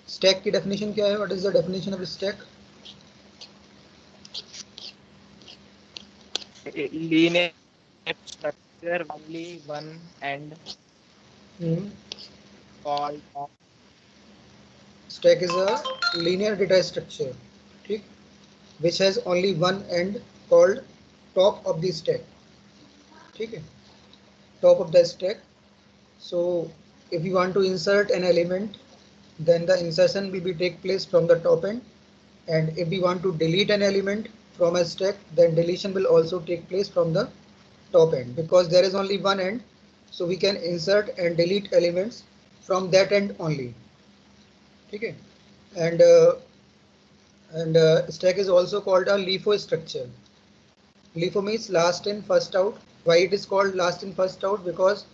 Stack की definition क्या है? What is the definition of stack? linear structure only one end called stack is a linear data structure, ठीक, which has only one end called top of the stack, ठीक है, top of the stack. So if you want to insert an element, then the insertion will be take place from the top end, and if we want to delete an element from a stack, then deletion will also take place from the top end, because there is only one end, so we can insert and delete elements from that end only, ठीक है. And stack is also called a LIFO structure. LIFO means last in first out. Why it is called last in first out? Because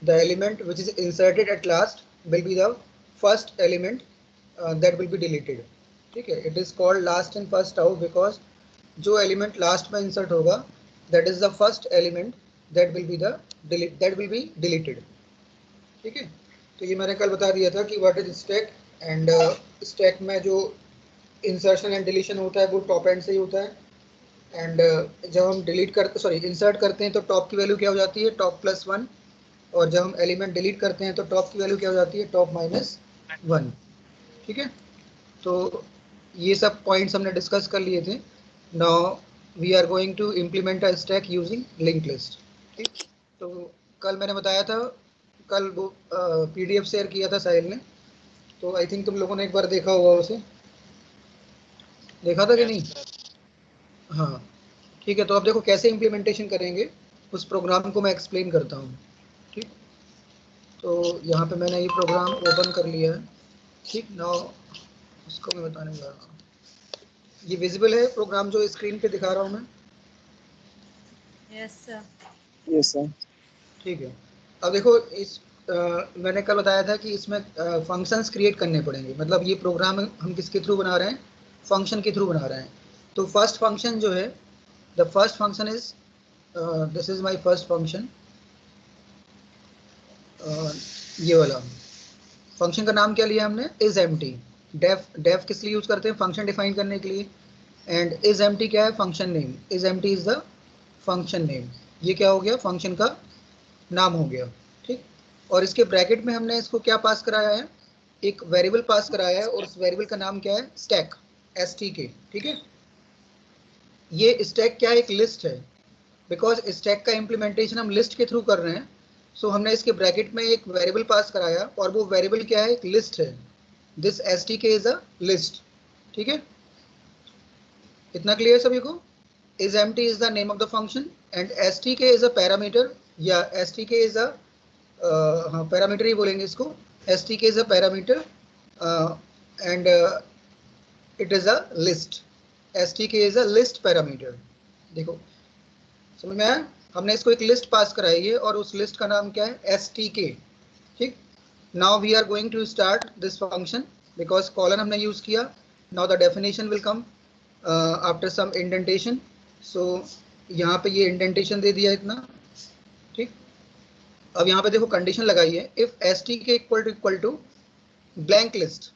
the element which is inserted at last will be the first element that will be deleted, ठीक है. It is called last in first out because जो element last में insert होगा, that is the first element that will be deleted, ठीक है. तो ये मैंने कल बता दिया था कि what is stack. And stack में जो इंसर्शन एंड डिलीशन होता है वो टॉप एंड से ही होता है. एंड जब हम इंसर्ट करते हैं तो टॉप की वैल्यू क्या हो जाती है? Top plus one. और जब हम एलिमेंट डिलीट करते हैं तो टॉप की वैल्यू क्या हो जाती है? टॉप माइनस वन, ठीक है. तो ये सब पॉइंट्स हमने डिस्कस कर लिए थे. Now we are going to implement a stack using link list, ठीक. तो कल मैंने बताया था, कल वो पीडीएफ शेयर किया था साहिल ने, तो आई थिंक तुम लोगों ने एक बार देखा होगा उसे. देखा था कि नहीं? हाँ, ठीक है. तो अब देखो कैसे इम्प्लीमेंटेशन करेंगे उस प्रोग्राम को मैं एक्सप्लेन करता हूँ, ठीक. तो यहाँ पे मैंने ये प्रोग्राम ओपन कर लिया है, ठीक. नाउ उसको मैं बताने जा रहा हूँ. ये विजिबल है प्रोग्राम जो स्क्रीन पे दिखा रहा हूँ मैं? Yes sir. Yes sir. ठीक है. अब देखो इस मैंने कल बताया था कि इसमें फंक्शंस क्रिएट करने पड़ेंगे. मतलब ये प्रोग्राम हम किसके थ्रू बना रहे हैं? फंक्शन के थ्रू बना रहे हैं. तो फर्स्ट फंक्शन जो है, the first function is this is my first function. ये वाला फंक्शन का नाम क्या लिया हमने? Is empty. डेफ किस लिए यूज करते हैं? फंक्शन डिफाइन करने के लिए. एंड इज एम्प्टी क्या है? Function name. Is empty is the function name. ये क्या हो गया? फंक्शन का नाम हो गया, ठीक. और इसके ब्रैकेट में हमने इसको क्या पास कराया है? एक वेरिएबल पास कराया है, और उस वेरिएबल का नाम क्या है? स्टैक, STK, ठीक है. ये स्टैक क्या है? एक लिस्ट है. बिकॉज स्टैक का इम्प्लीमेंटेशन हम लिस्ट के थ्रू कर रहे हैं, सो हमने इसके ब्रैकेट में एक वेरिएबल पास कराया, और वो वेरिएबल क्या है? एक लिस्ट है. This STK is a list, ठीक है. इतना क्लियर सभी को? is empty is the name of the function and stk is a parameter. या stk is a हाँ पैरामीटर ही बोलेंगे इसको. stk is a parameter and it is a list. stk is a list parameter. देखो समझ में आया? हमने इसको एक लिस्ट पास कराई है और उस लिस्ट का नाम क्या है? stk, ठीक. Now we are going to start this function because colon हमने यूज किया. Now the definition will come after some indentation. So यहाँ पे ये इंडेंटेशन दे दिया इतना, ठीक. अब यहाँ पे देखो कंडीशन लगाई है, if STK equal to blank list.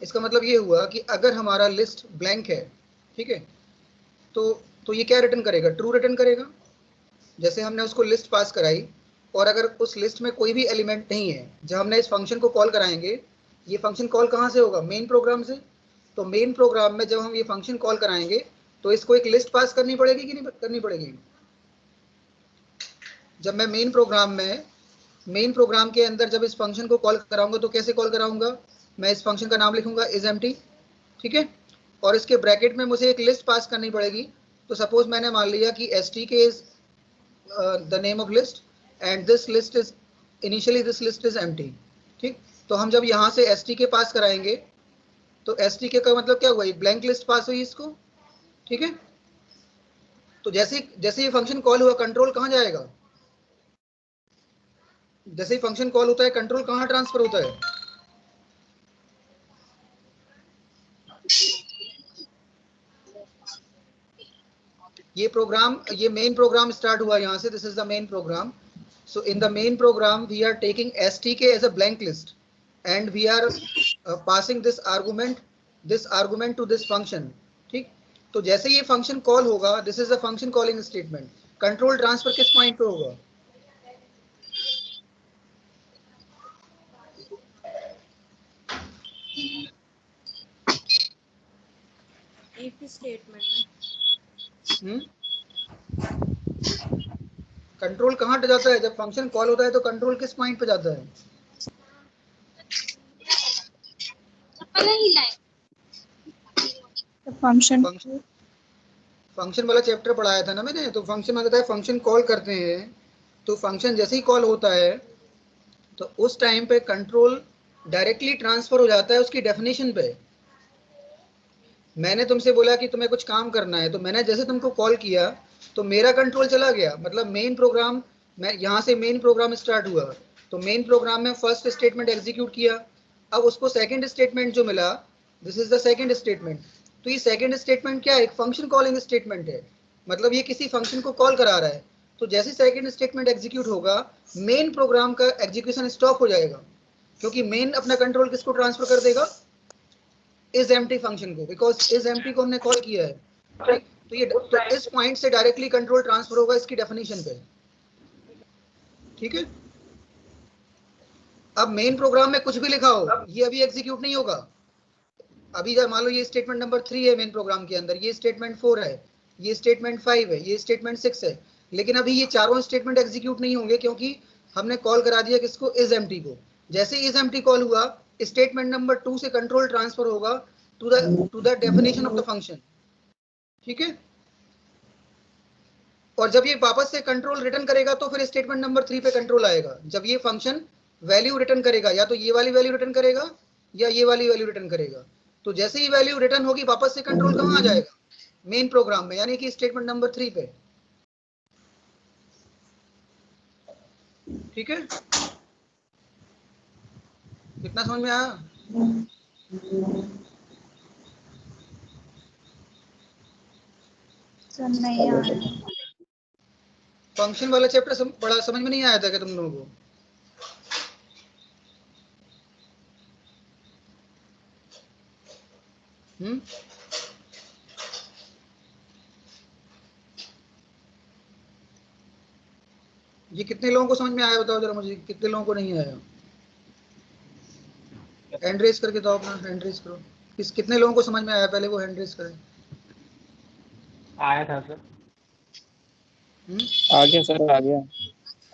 इसका मतलब ये हुआ कि अगर हमारा लिस्ट ब्लैंक है, ठीक है, तो ये क्या रिटर्न करेगा? ट्रू रिटर्न करेगा. जैसे हमने उसको लिस्ट पास कराई, और अगर उस लिस्ट में कोई भी एलिमेंट नहीं है, जब हमने इस फंक्शन को कॉल कराएंगे, ये फंक्शन कॉल कहाँ से होगा? मेन प्रोग्राम से. तो मेन प्रोग्राम में जब हम ये फंक्शन कॉल कराएंगे तो इसको एक लिस्ट पास करनी पड़ेगी कि नहीं करनी पड़ेगी? जब मैं मेन प्रोग्राम के अंदर जब इस फंक्शन को कॉल कराऊंगा तो कैसे कॉल कराऊंगा? मैं इस फंक्शन का नाम लिखूंगा इज एम्प्टी, ठीक है. और इसके ब्रैकेट में मुझे एक लिस्ट पास करनी पड़ेगी. तो सपोज मैंने मान लिया कि STK is the name of list and this list is initially this list is empty, ठीक. तो हम जब यहाँ से STK पास कराएंगे तो STK का मतलब क्या हुआ? एक ब्लैंक लिस्ट पास हुई इसको, ठीक है. तो जैसे ये फंक्शन कॉल हुआ, कंट्रोल कहाँ जाएगा? जैसे ही फंक्शन कॉल होता है कंट्रोल कहाँ ट्रांसफर होता है? ये मेन प्रोग्राम स्टार्ट हुआ यहाँ से. This is the main program. So in the main program we are taking STK as a blank list. and we are passing this argument to this function. ठीक, तो जैसे ये फंक्शन कॉल होगा, this is the function calling statement, control transfer किस point पे होगा? If statement में। Control कहाँ पे जाता है? जब फंक्शन कॉल होता है तो कंट्रोल किस पॉइंट पे जाता है? फंक्शन फंक्शन वाला चैप्टर पढ़ाया था ना मैंने, तो फंक्शन में कहता है फंक्शन कॉल करते हैं, तो फंक्शन जैसे ही कॉल होता है तो उस टाइम पे कंट्रोल डायरेक्टली ट्रांसफर हो जाता है उसकी डेफिनेशन पे। मैंने तुमसे बोला कि तुम्हें कुछ काम करना है, तो मैंने जैसे तुमको कॉल किया तो मेरा कंट्रोल चला गया, मतलब मेन प्रोग्राम, मैं यहाँ से मेन प्रोग्राम स्टार्ट हुआ, तो मेन प्रोग्राम में फर्स्ट स्टेटमेंट एग्जीक्यूट किया, अब उसको सेकंड स्टेटमेंट जो मिला, this is the second statement. तो ये सेकंड स्टेटमेंट क्या है? एक फंक्शन कॉलिंग स्टेटमेंट है, मतलब ये किसी फंक्शन को कॉल करा रहा है। तो जैसे सेकंड स्टेटमेंट एग्जीक्यूट होगा, मेन प्रोग्राम का एग्जीक्यूशन स्टॉप हो जाएगा, क्योंकि मेन अपना कंट्रोल किसको ट्रांसफर कर देगा? इज एम्प्टी फंक्शन को, बिकॉज इज एम्प्टी को हमने कॉल किया है। ठीक, तो ये तो इस पॉइंट से डायरेक्टली कंट्रोल ट्रांसफर होगा इसकी डेफिनेशन पे। ठीक है, अब मेन प्रोग्राम में कुछ भी लिखा हो, ये अभी एग्जीक्यूट नहीं होगा। अभी जब मान लो ये स्टेटमेंट नंबर 3 है मेन प्रोग्राम के अंदर, ये स्टेटमेंट 4 है, ये स्टेटमेंट 5 है, ये स्टेटमेंट 6 है, लेकिन अभी ये चारों स्टेटमेंट एग्जीक्यूट नहीं होंगे, क्योंकि हमने कॉल करा दिया किसको? इज एम्प्टी को। जैसे इज एम्प्टी कॉल हुआ, स्टेटमेंट नंबर 2 से कंट्रोल ट्रांसफर होगा to the definition of the function. ठीक है, और जब ये वापस से कंट्रोल रिटर्न करेगा तो फिर स्टेटमेंट नंबर 3 पे कंट्रोल आएगा। जब ये फंक्शन वैल्यू रिटर्न करेगा, या तो ये वाली वैल्यू रिटर्न करेगा या ये वाली वैल्यू रिटर्न करेगा, तो जैसे ही वैल्यू रिटर्न होगी वापस से कंट्रोल कहाँ आ जाएगा? मेन प्रोग्राम में, यानी कि स्टेटमेंट नंबर 3 पे। ठीक है, कितना समझ में आया? नहीं आया। फंक्शन वाला चैप्टर बड़ा समझ में नहीं आया था क्या तुम लोगों को? ये कितने लोगों को समझ में आया बताओ जरा मुझे, कितने लोगों को नहीं आया? हैंड रेज करके तो अपना हैंड रेज करो। कितने लोगों को समझ में आया, पहले वो हैंड रेज करें। आया था सर। आ गया सर, आ गया,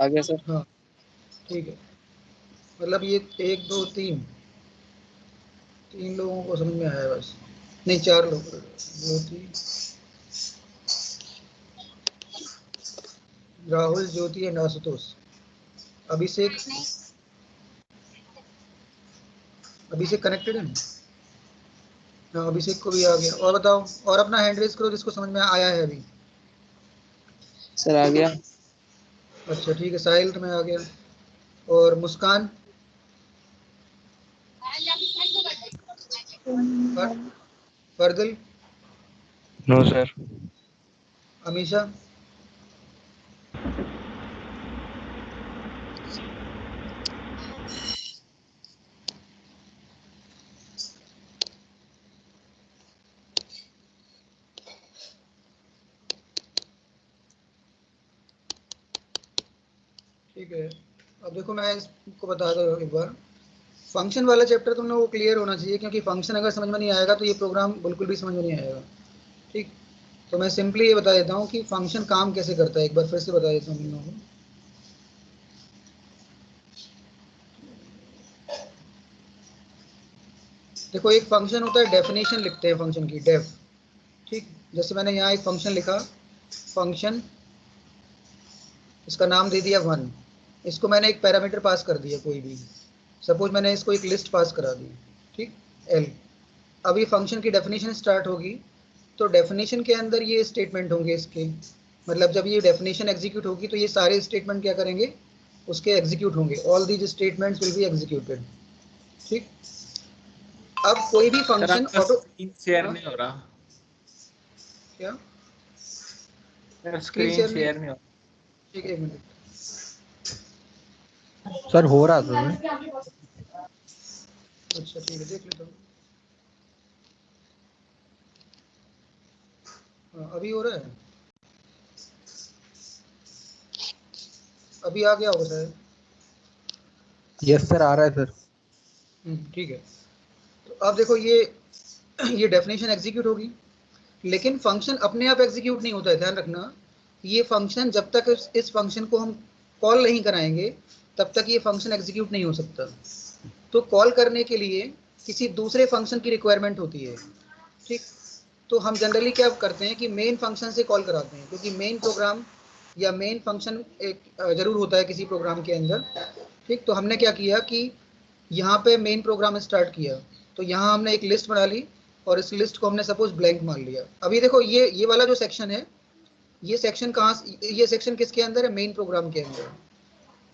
आ गया सर। हाँ ठीक है, मतलब ये 1 2 3 लोगों को समझ में आया बस, नहीं 4 लोग, 2 3, राहुल, ज्योति एंड आशुतोष। अभिषेक कनेक्टेड है? हाँ, अभिषेक को भी आ गया। और बताओ, और अपना हैंड रेज करो जिसको समझ में आया है अभी। सर आ गया। अच्छा ठीक है, साहिल तुम्हें आ गया। और मुस्कान, फरदिल, नो सर। अमीशा, ठीक है। अब देखो मैं इसको बता दो एक बार, फंक्शन वाला चैप्टर तुम लोगों को क्लियर होना चाहिए, क्योंकि फंक्शन अगर समझ में नहीं आएगा तो ये प्रोग्राम बिल्कुल भी समझ में नहीं आएगा। ठीक, तो मैं सिंपली ये बता देता हूँ कि फंक्शन काम कैसे करता है, एक बार फिर से बता देता हूँ तुम लोगों को। देखो एक फंक्शन होता है, डेफिनेशन लिखते हैं फंक्शन की, डेफ। ठीक, जैसे मैंने यहाँ एक फंक्शन लिखा, फंक्शन, इसका नाम दे दिया 1, इसको मैंने एक पैरामीटर पास कर दिया कोई भी, सपोज मैंने इसको एक लिस्ट पास करा दी, ठीक, एल। अब ये फंक्शन की डेफिनेशन स्टार्ट होगी, तो डेफिनेशन के अंदर ये स्टेटमेंट होंगे इसके, मतलब जब ये डेफिनेशन एग्जीक्यूट होगी तो ये सारे स्टेटमेंट क्या करेंगे? उसके एग्जीक्यूट होंगे, all these statements will be executed. ठीक, अब कोई भी फंक्शन ऑटो शेयर नहीं हो रहा, क्या स्क्रीन शेयर नहीं हो रहा। ठीक है, 1 मिनट। सर हो रहा था। अच्छा ठीक है, देख लेता हूँ। हाँ, अभी हो रहा है, अभी आ गया होगा शायद। यस सर, आ रहा है सर। ठीक है। तो अब देखो ये डेफिनेशन एग्जीक्यूट होगी, लेकिन फंक्शन अपने आप एग्जीक्यूट नहीं होता है, ध्यान रखना। ये फंक्शन जब तक इस फंक्शन को हम कॉल नहीं कराएंगे तब तक ये फंक्शन एग्जीक्यूट नहीं हो सकता। तो कॉल करने के लिए किसी दूसरे फंक्शन की रिक्वायरमेंट होती है, ठीक। तो हम जनरली क्या करते हैं कि मेन फंक्शन से कॉल कराते हैं, क्योंकि मेन प्रोग्राम या मेन फंक्शन एक जरूर होता है किसी प्रोग्राम के अंदर, ठीक। तो हमने क्या किया कि यहाँ पे मेन प्रोग्राम स्टार्ट किया, तो यहाँ हमने एक लिस्ट बना ली और इस लिस्ट को हमने सपोज ब्लैंक मान लिया। अभी देखो ये वाला जो सेक्शन है, ये सेक्शन ये सेक्शन किसके अंदर है? मेन प्रोग्राम के अंदर,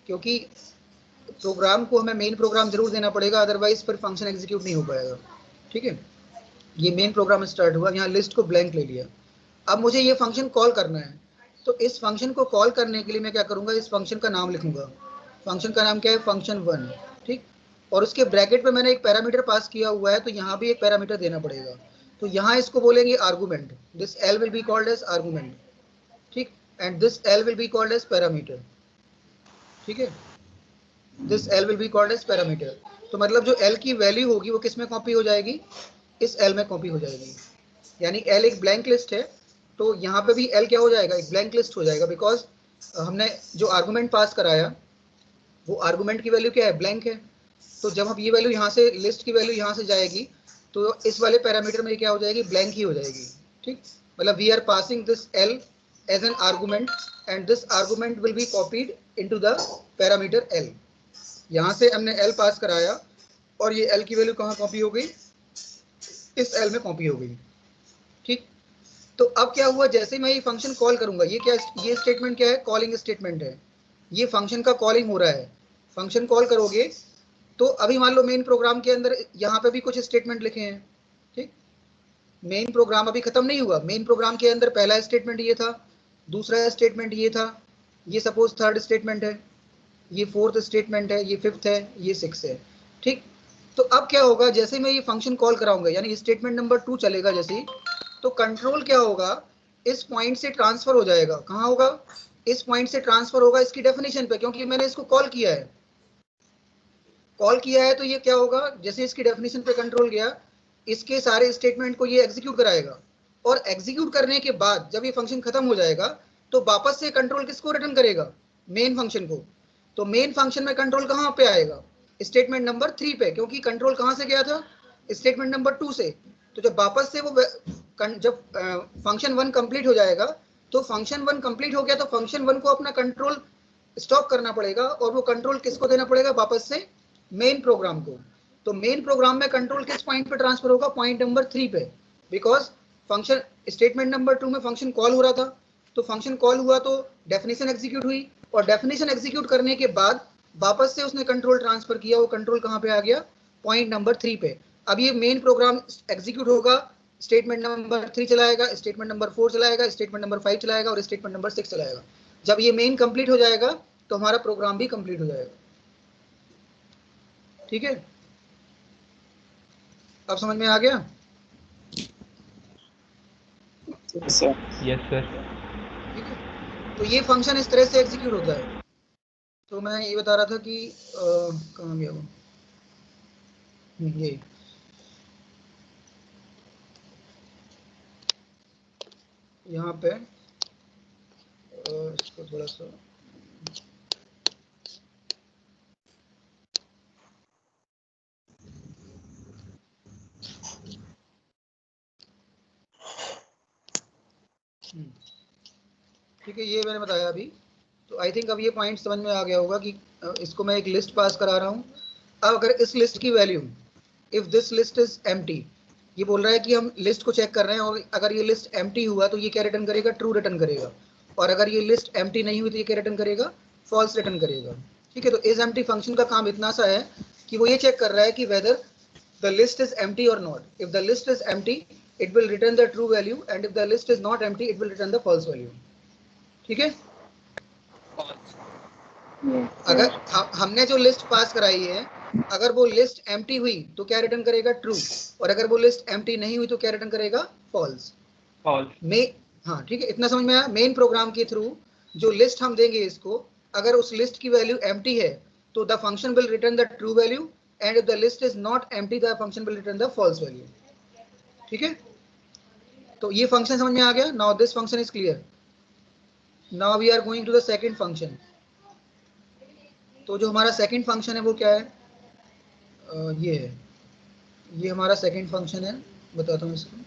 क्योंकि प्रोग्राम को हमें मेन प्रोग्राम जरूर देना पड़ेगा, अदरवाइज फिर फंक्शन एग्जीक्यूट नहीं हो पाएगा, ठीक है। ये मेन प्रोग्राम स्टार्ट हुआ, यहाँ लिस्ट को ब्लैंक ले लिया। अब मुझे ये फंक्शन कॉल करना है, तो इस फंक्शन को कॉल करने के लिए मैं क्या करूँगा, इस फंक्शन का नाम लिखूंगा। फंक्शन का नाम क्या है? फंक्शन1, ठीक। और उसके ब्रैकेट में मैंने एक पैरामीटर पास किया हुआ है, तो यहाँ भी एक पैरामीटर देना पड़ेगा। तो यहाँ इसको बोलेंगे argument, this L will be called as argument, ठीक। And this L will be called as parameter, ठीक है। This L will be called as parameter. तो मतलब जो एल की वैल्यू होगी वो किस में कॉपी हो जाएगी? इस एल में कॉपी हो जाएगी। यानी एल एक ब्लैंक लिस्ट है, तो यहाँ पे भी एल क्या हो जाएगा? एक ब्लैंक लिस्ट हो जाएगा, बिकॉज हमने जो आर्गूमेंट पास कराया वो आर्गूमेंट की वैल्यू क्या है? ब्लैंक है। तो जब हम ये वैल्यू यहाँ से, लिस्ट की वैल्यू यहाँ से जाएगी, तो इस वाले पैरामीटर में क्या हो जाएगी? ब्लैंक ही हो जाएगी, ठीक। मतलब we are passing this L as an argument and this argument will be copied into the parameter L. यहाँ से हमने एल पास कराया और ये एल की वैल्यू कहाँ कॉपी हो गई? इस एल में कॉपी हो गई, ठीक। तो अब क्या हुआ, जैसे मैं ये फंक्शन कॉल करूंगा, ये क्या, ये स्टेटमेंट क्या है? कॉलिंग स्टेटमेंट है। ये फंक्शन का कॉलिंग हो रहा है। फंक्शन कॉल करोगे तो अभी मान लो मेन प्रोग्राम के अंदर यहाँ पे भी कुछ स्टेटमेंट लिखे हैं, ठीक। मेन प्रोग्राम अभी खत्म नहीं हुआ। मेन प्रोग्राम के अंदर पहला स्टेटमेंट ये था, दूसरा स्टेटमेंट ये था, ये सपोज थर्ड स्टेटमेंट है, ये फोर्थ स्टेटमेंट है, ये फिफ्थ है, ये सिक्स है, ठीक। तो अब क्या होगा, जैसे मैं ये फंक्शन कॉल कराऊंगा, यानी स्टेटमेंट नंबर 2 चलेगा जैसे, तो कंट्रोल क्या होगा? इस पॉइंट से ट्रांसफर हो जाएगा। कहाँ होगा? इस पॉइंट से ट्रांसफर होगा इसकी डेफिनेशन पे, क्योंकि मैंने इसको कॉल किया है। कॉल किया है तो ये क्या होगा, जैसे इसकी डेफिनेशन पे कंट्रोल गया, इसके सारे स्टेटमेंट को ये एग्जीक्यूट कराएगा। और एग्जीक्यूट करने के बाद जब ये फंक्शन खत्म हो जाएगा तो वापस से कंट्रोल किसको रिटर्न करेगा? मेन फंक्शन को। तो मेन फंक्शन में कंट्रोल कहाँ पे आएगा? स्टेटमेंट नंबर 3 पे, क्योंकि कंट्रोल कहाँ से गया था? स्टेटमेंट नंबर 2 से। तो जब वापस से वो जब फंक्शन 1 कंप्लीट हो जाएगा, तो फंक्शन 1 कंप्लीट हो गया तो फंक्शन 1 को अपना कंट्रोल स्टॉप करना पड़ेगा, और वो कंट्रोल किसको देना पड़ेगा? वापस से मेन प्रोग्राम को। तो मेन प्रोग्राम में कंट्रोल किस पॉइंट पे ट्रांसफर होगा? पॉइंट नंबर 3 पे, बिकॉज फंक्शन स्टेटमेंट नंबर 2 में फंक्शन कॉल हो रहा था, तो फंक्शन कॉल हुआ तो डेफिनेशन एग्जीक्यूट हुई, और डेफिनेशन एग्जीक्यूट करने के बाद वापस से उसने कंट्रोल ट्रांसफर किया। वो कंट्रोल कहाँ पे आ गया? पॉइंट नंबर 3 पे। अब ये मेन प्रोग्राम एग्जीक्यूट होगा, स्टेटमेंट नंबर 3 चलाएगा, स्टेटमेंट नंबर 4 चलाएगा, स्टेटमेंट नंबर 5 चलाएगा और स्टेटमेंट नंबर 6 चलाएगा। जब ये मेन कंप्लीट हो जाएगा तो हमारा प्रोग्राम भी कंप्लीट हो जाएगा, ठीक है। अब समझ में आ गया? Sir yes sir. ठीक है। तो ये फंक्शन इस तरह से एग्जीक्यूट होता है। तो मैं ये बता रहा था कि कहाँ गया वो, ये यहाँ पे इसको थोड़ा सा ठीक है, ये मैंने बताया अभी। तो आई थिंक अब ये पॉइंट समझ में आ गया होगा कि इसको मैं एक लिस्ट पास करा रहा हूँ। अब अगर इस लिस्ट की value, if this list is empty, ये बोल रहा है कि हम लिस्ट को चेक कर रहे हैं, और अगर ये लिस्ट एम्प्टी हुआ तो ये क्या रिटर्न करेगा? ट्रू रिटर्न करेगा। और अगर ये लिस्ट एम्प्टी नहीं हुई तो ये क्या रिटर्न करेगा? फॉल्स रिटर्न करेगा, ठीक है। तो इज एम्प्टी फंक्शन का काम इतना सा है कि वो ये चेक कर रहा है कि weather the list is empty or not. If the list is empty, it will return the true value, and if the list is not empty, it will return the false value. ठीक है। Yes, अगर sir. हमने जो list पास कराई है अगर वो list empty हुई तो क्या रिटर्न करेगा? ट्रू। और अगर वो लिस्ट एम्प्टी नहीं हुई तो क्या रिटर्न करेगा? फॉल्स। हाँ ठीक है, इतना समझ में आया? मेन प्रोग्राम के थ्रू जो लिस्ट हम देंगे इसको, अगर उस लिस्ट की वैल्यू एम्प्टी है तो the function will return the true value, and if the list is not empty the function will return the false value. ठीक है, तो ये फंक्शन समझ में आ गया। Now this function is clear. Now we are going to the second function. तो जो हमारा सेकंड फंक्शन है वो क्या है? ये है, ये हमारा सेकंड फंक्शन है। बताता हूँ इसको।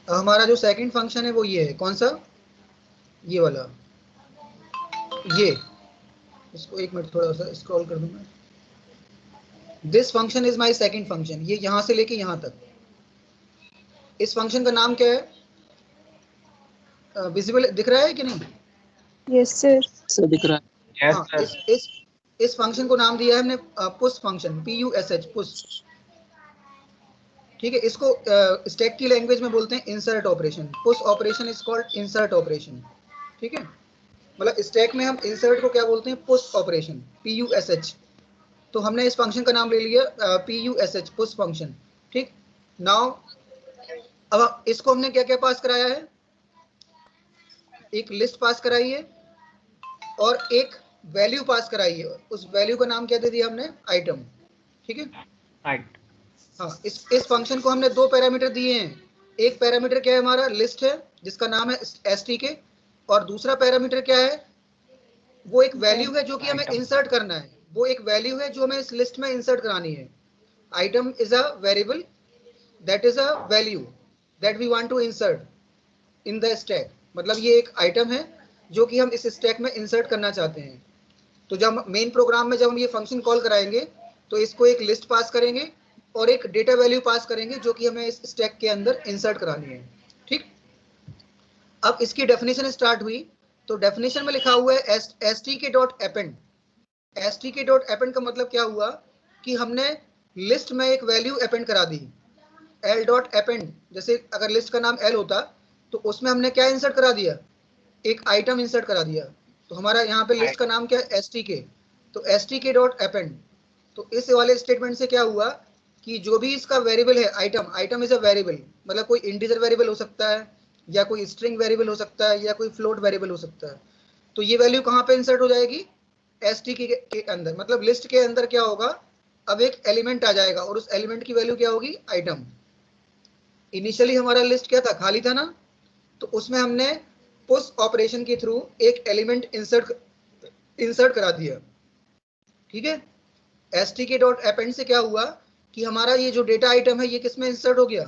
हमारा जो सेकंड फंक्शन है वो ये है। कौन सा? ये वाला, ये। इसको एक मिनट थोड़ा सा स्क्रॉल कर दूंगा। This function is my second function. ये यहां से लेके यहां तक। इस फंक्शन का नाम क्या है? विजिबल दिख रहा है कि नहीं? Yes sir. सर दिख रहा है। हाँ, इस फंक्शन को नाम दिया है हमने पुश फंक्शन, PUSH, पुश। ठीक है, इसको स्टैक की लैंग्वेज में बोलते हैं insert operation. Push operation is called insert operation. ठीक है, मतलब स्टैक में हम इंसर्ट को क्या बोलते हैं? Push operation, PUSH। तो हमने इस फंक्शन का नाम ले लिया PUSH, पुश फंक्शन। ठीक, नाउ अब इसको हमने क्या क्या पास कराया है? एक लिस्ट पास कराई है और एक वैल्यू पास कराई है। उस वैल्यू का नाम क्या दे दिया हमने? आइटम। ठीक है, हाँ, इस फंक्शन को हमने दो पैरामीटर दिए हैं। एक पैरामीटर क्या है हमारा? लिस्ट है जिसका नाम है stk, और दूसरा पैरामीटर क्या है? वो एक वैल्यू है जो कि हमें इंसर्ट करना है। वो एक वैल्यू है जो हमें इस लिस्ट में इंसर्ट करानी है। Item is a variable that is a value that we want to insert in the stack. मतलब ये एक आइटम है जो कि हम इस स्टैक में इंसर्ट करना चाहते हैं। तो जब मेन प्रोग्राम में जब हम ये फंक्शन कॉल कराएंगे तो इसको एक लिस्ट पास करेंगे और एक डेटा वैल्यू पास करेंगे जो कि हमें इस स्टैक के अंदर इंसर्ट करानी है। ठीक, अब इसकी डेफिनेशन स्टार्ट हुई। तो डेफिनेशन में लिखा हुआ है stk.append। stk.append का मतलब क्या हुआ कि हमने लिस्ट में एक वैल्यू अपेंड करा दी। l.append, जैसे अगर लिस्ट का नाम l होता तो उसमें हमने क्या इंसर्ट करा दिया? एक आइटम इंसर्ट करा दिया। तो हमारा यहाँ पे लिस्ट का नाम क्या है? stk। तो stk.append। तो इस वाले स्टेटमेंट से क्या हुआ कि जो भी इसका वेरिएबल है, आइटम इज अ वेरिएबल, मतलब कोई इंटीजर वेरिएबल हो सकता है या कोई स्ट्रिंग वेरिएबल हो सकता है या कोई फ्लोट वेरिएबल हो सकता है। तो ये वैल्यू कहाँ पे इंसर्ट हो जाएगी? stk के अंदर। मतलब लिस्ट के अंदर क्या होगा? अब एक एलिमेंट आ जाएगा और उस एलिमेंट की वैल्यू क्या होगी? आइटम। इनिशियली हमारा लिस्ट क्या था? खाली था ना। तो उसमें हमने पुश ऑपरेशन के थ्रू एक एलिमेंट इंसर्ट करा दिया। ठीक है, stk.append से क्या हुआ कि हमारा ये जो डेटा आइटम है ये किस में इंसर्ट हो गया?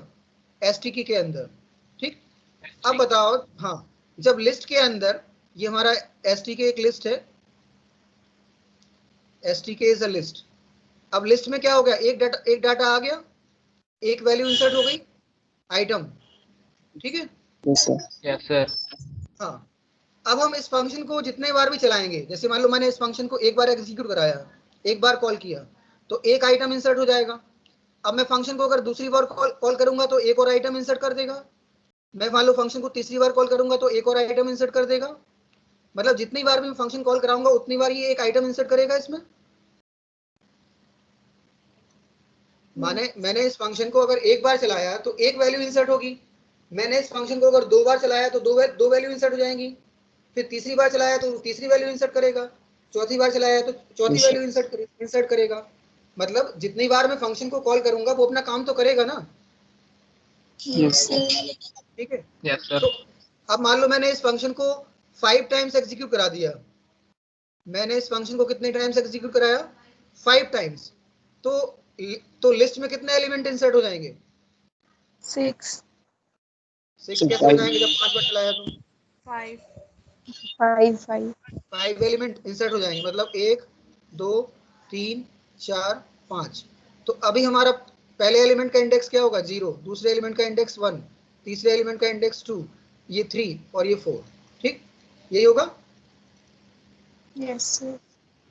stk के अंदर। ठीक, अब बताओ, हाँ, जब लिस्ट के अंदर, ये हमारा stk एक लिस्ट है, stk इज अ लिस्ट। अब लिस्ट में क्या हो गया? एक डाटा आ गया, एक वैल्यू इंसर्ट हो गई, आइटम। ठीक है, यस सर। हाँ, अब हम इस फंक्शन को जितने बार भी चलाएंगे, जैसे मान लो मैंने इस फंक्शन को एक बार एग्जीक्यूट कराया, एक बार कॉल किया, तो एक आइटम इंसर्ट हो जाएगा। अब मैं फंक्शन को अगर दूसरी बार कॉल करूंगा तो एक और आइटम इंसर्ट कर देगा। मैं मान लो फंक्शन को तीसरी बार कॉल करूंगा तो एक और आइटम इंसर्ट कर देगा। मतलब जितनी बार भी मैं फंक्शन कॉल कराऊंगा उतनी बार ये एक आइटम इंसर्ट करेगा इसमें। माने मैंने इस फंक्शन को अगर एक बार चलाया तो एक वैल्यू इंसर्ट होगी। मैंने इस फंक्शन को अगर दो बार चलाया तो दो वैल्यू इंसर्ट हो जाएंगी। फिर तीसरी बार चलाया तो तीसरी वैल्यू इंसर्ट करेगा। चौथी बार चलाया तो चौथी वैल्यू इंसर्ट करेगा। मतलब जितनी बार मैं फंक्शन को कॉल करूंगा वो अपना काम तो करेगा ना। ठीक है, यस सर। तो अब मान लो मैंने इस फंक्शन को 5 टाइम्स एग्जीक्यूट करा दिया। मैंने इस फंक्शन को कितने टाइम्स एग्जीक्यूट कराया? 5 टाइम्स। तो लिस्ट में कितने एलिमेंट इंसर्ट हो जाएंगे? 6 6 कैसे हो जाएंगे जब 5 बार चलाया तो? 5 5 5 एलिमेंट इंसर्ट हो जाएंगे। मतलब 1 2 3 4 5। तो अभी हमारा पहले एलिमेंट का इंडेक्स क्या होगा? 0। दूसरे एलिमेंट का इंडेक्स 1। तीसरे एलिमेंट का इंडेक्स 2। ये 3 और ये 4। ठीक, यही होगा। Yes sir.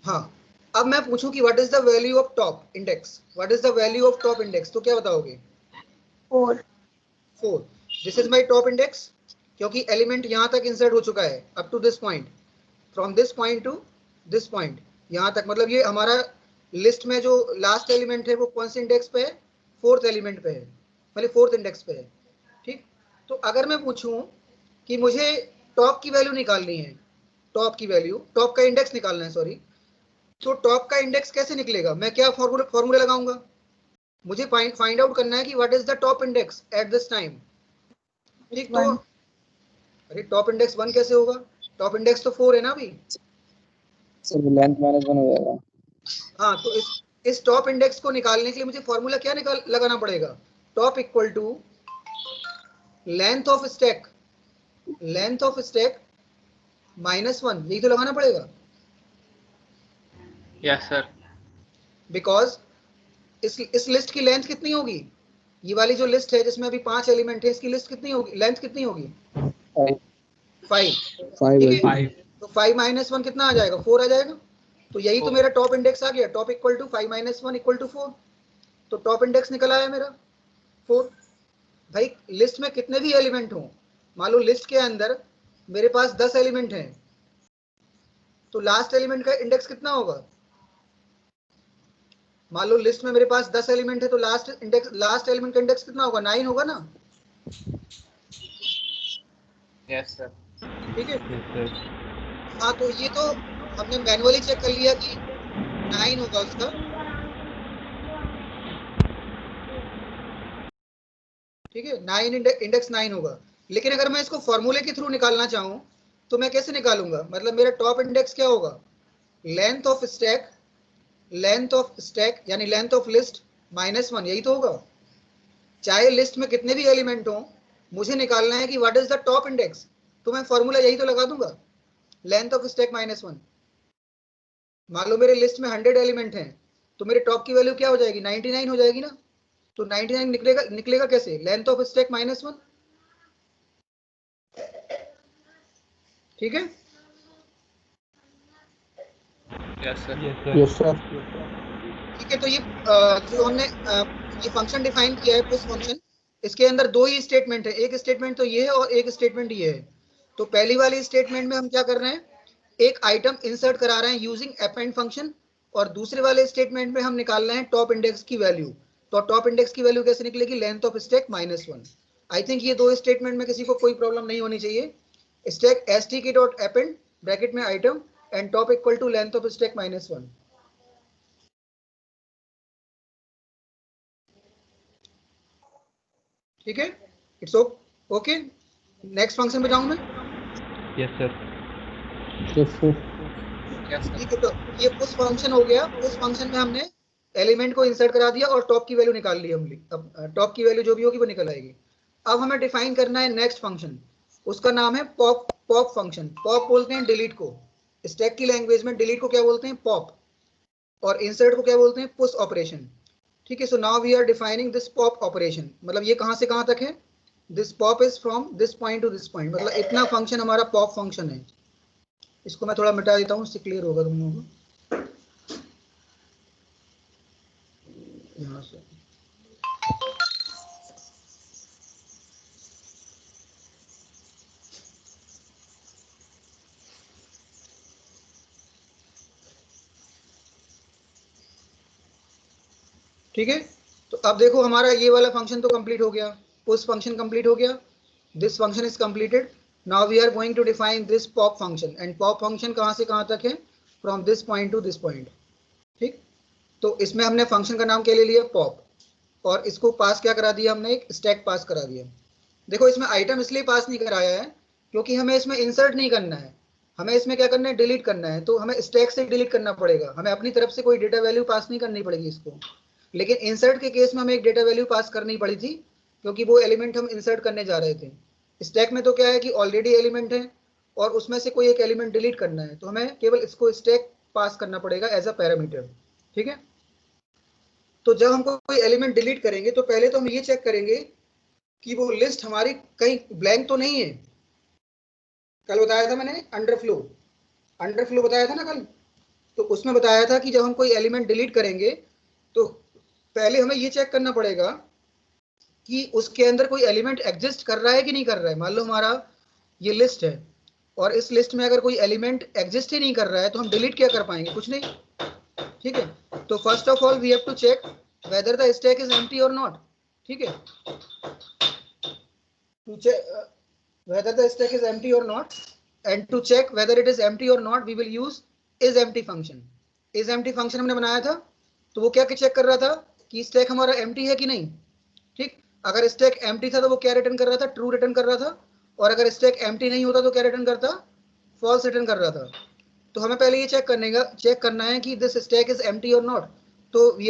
हाँ, अब मैं पूछूं कि what is the value of top index? What is the value of top index? तो क्या बताओगे? 4 4। This is my top index, क्योंकि एलिमेंट यहां तक इंसर्ट हो चुका है up to this point. From this point to this point यहाँ तक, मतलब ये हमारा लिस्ट में जो लास्ट एलिमेंट है वो कौन से इंडेक्स पे है, फोर्थ एलिमेंट पे है, मतलब फोर्थ इंडेक्स पे है। ठीक, तो अगर मैं पूछूं कि मुझे टॉप की वैल्यू निकालनी है, टॉप की वैल्यू, टॉप का इंडेक्स निकालना है सॉरी, तो टॉप का इंडेक्स कैसे निकलेगा, मैं क्या फॉर्मूला लगाऊंगा, मुझे फाइंड आउट करना है कि what is the top index at this time. ठीक, तो One. अरे टॉप इंडेक्स 1 कैसे होगा, टॉप इंडेक्स तो 4 है ना अभी। सर लेंथ -1 हो जाएगा। हाँ, तो इस टॉप इंडेक्स को निकालने के लिए मुझे फॉर्मूला क्या लगाना पड़ेगा, top equal to length of stack, length of stack -1, यही तो लगाना पड़ेगा। Yes, sir. बिकॉज इस लिस्ट की लेंथ कितनी होगी, ये वाली जो लिस्ट है जिसमें अभी 5 एलिमेंट है, इसकी लिस्ट कितनी होगी, लेंथ कितनी होगी, 5। ठीक है, 5. तो 5 - 1 कितना आ जाएगा, 4 आ जाएगा। तो यही तो 4. मेरा टॉप इंडेक्स आ गया, top equal to 5 - 1 equal to 4। तो टॉप इंडेक्स निकल आया मेरा 4। भाई लिस्ट में कितने भी एलिमेंट हो, मान लो लिस्ट के अंदर मेरे पास 10 एलिमेंट हैं, तो लास्ट एलिमेंट का इंडेक्स कितना होगा, मान लो लिस्ट में मेरे पास 10 एलिमेंट है, तो लास्ट एलिमेंट का इंडेक्स कितना होगा, 9 होगा ना। Yes, sir. ठीक है, यस सर। हाँ, तो ये तो हमने मैनुअली चेक कर लिया कि 9 होगा उसका। ठीक है, 9 इंडेक्स 9 होगा, लेकिन अगर मैं इसको फॉर्मूले के थ्रू निकालना चाहूँ तो मैं कैसे निकालूंगा, मतलब मेरा टॉप इंडेक्स क्या होगा, length of stack, length of stack यानी लेंथ ऑफ लिस्ट -1, यही तो होगा। चाहे लिस्ट में कितने भी एलिमेंट हो, मुझे निकालना है कि what is the top index, तो मैं फॉर्मूला यही तो लगा दूंगा, लेंथ ऑफ स्टैक -1। मान लो मेरे लिस्ट में 100 एलिमेंट हैं, तो मेरे टॉप की वैल्यू क्या हो जाएगी, 99 हो जाएगी ना। तो 99 निकलेगा कैसे, लेंथ ऑफ स्टैक -1। ठीक है, Yes, sir. Yes sir. ठीक है, तो ये जो हमने ये फंक्शन डिफाइन किया है पुश फंक्शन, इसके अंदर दो ही स्टेटमेंट है, एक स्टेटमेंट तो ये है और एक स्टेटमेंट ये है। तो पहली वाली स्टेटमेंट में हम क्या कर रहे हैं, एक आइटम इंसर्ट करा रहे हैं यूजिंग अपेंड फंक्शन, और दूसरे वाले स्टेटमेंट में हम निकाल रहे हैं टॉप इंडेक्स की वैल्यू। तो टॉप इंडेक्स की वैल्यू कैसे निकलेगी, length of stack -1। I think ये दो स्टेटमेंट में किसी को कोई प्रॉब्लम नहीं होनी चाहिए। Stack stk dot append bracket में item and top equal to length of stack -1। ठीक है, इट्स ओके। नेक्स्ट फंक्शन पे जाऊं मैं। Yes sir. Yes sir. Yes, sir. ठीक है, तो ये पुश फंक्शन हो गया। पुश फंक्शन में हमने एलिमेंट को इंसर्ट करा दिया और टॉप की वैल्यू निकाल ली हमने। अब टॉप की वैल्यू जो भी होगी वो निकल आएगी। अब हमें डिफाइन करना है नेक्स्ट फंक्शन, उसका नाम है पॉप। पॉप फंक्शन, पॉप बोलते हैं डिलीट को, स्टैक की लैंग्वेज में डिलीट को क्या बोलते हैं, पॉप, और इंसर्ट को क्या बोलते हैं, पुश ऑपरेशन। ठीक है, so now we are defining this pop operation. मतलब ये कहां से कहां तक है, this pop is from this point to this point, मतलब इतना फंक्शन हमारा पॉप फंक्शन है। इसको मैं थोड़ा मिटा देता हूँ, इससे क्लियर होगा तुम लोगों को। यहाँ से ठीक है, तो अब देखो हमारा ये वाला फंक्शन तो कंप्लीट हो गया, पुश फंक्शन कंप्लीट हो गया, this function is completed. Now we are going to define this pop function, and pop function कहाँ से कहाँ तक है, from this point to this point. ठीक, तो इसमें हमने फंक्शन का नाम क्या ले लिया, पॉप, और इसको पास क्या करा दिया हमने, एक स्टैक पास करा दिया। देखो इसमें आइटम इसलिए पास नहीं कराया है क्योंकि हमें इसमें इंसर्ट नहीं करना है, हमें इसमें क्या करना है, डिलीट करना है। तो हमें स्टैक से डिलीट करना पड़ेगा, हमें अपनी तरफ से कोई डेटा वैल्यू पास नहीं करनी पड़ेगी इसको। लेकिन इंसर्ट के केस में हमें एक डेटा वैल्यू पास करनी पड़ी थी क्योंकि वो एलिमेंट हम इंसर्ट करने जा रहे थे। स्टैक में तो क्या है कि ऑलरेडी एलिमेंट है और उसमें से कोई एक एलिमेंट डिलीट करना है, तो हमें केवल इसको स्टैक पास करना पड़ेगा एज अ पैरामीटर। ठीक है, तो जब हम कोई एलिमेंट डिलीट करेंगे तो पहले तो हम ये चेक करेंगे कि वो लिस्ट हमारी कहीं ब्लैंक तो नहीं है। कल बताया था मैंने अंडरफ्लो, अंडरफ्लो बताया था ना कल, तो उसमें बताया था कि जब हम कोई एलिमेंट डिलीट करेंगे तो पहले हमें ये चेक करना पड़ेगा कि उसके अंदर कोई एलिमेंट एग्जिस्ट कर रहा है कि नहीं कर रहा है। मान लो हमारा ये लिस्ट है, और इस लिस्ट में अगर कोई एलिमेंट एग्जिस्ट ही नहीं कर रहा है तो हम डिलीट क्या कर पाएंगे, कुछ नहीं, ठीक है। तो first of all we have to check whether the stack is empty और नॉट, ठीक है। To check whether the stack is empty or not, and to check whether it is empty or not we will use isEmpty function. isEmpty function हमने बनाया था, तो वो क्या check कर रहा था कि स्टैक हमारा एम्प्टी है कि नहीं, ठीक। अगर स्टैक एम्प्टी था तो वो क्या रिटर्न कर रहा था, ट्रू रिटर्न कर रहा था, और अगर स्टैक एम्प्टी नहीं होता तो क्या रिटर्न करता, फॉल्स रिटर्न कर रहा था। तो हमें पहले ये चेक करना है कि दिस स्टैक इज एम्प्टी और नॉट। तो we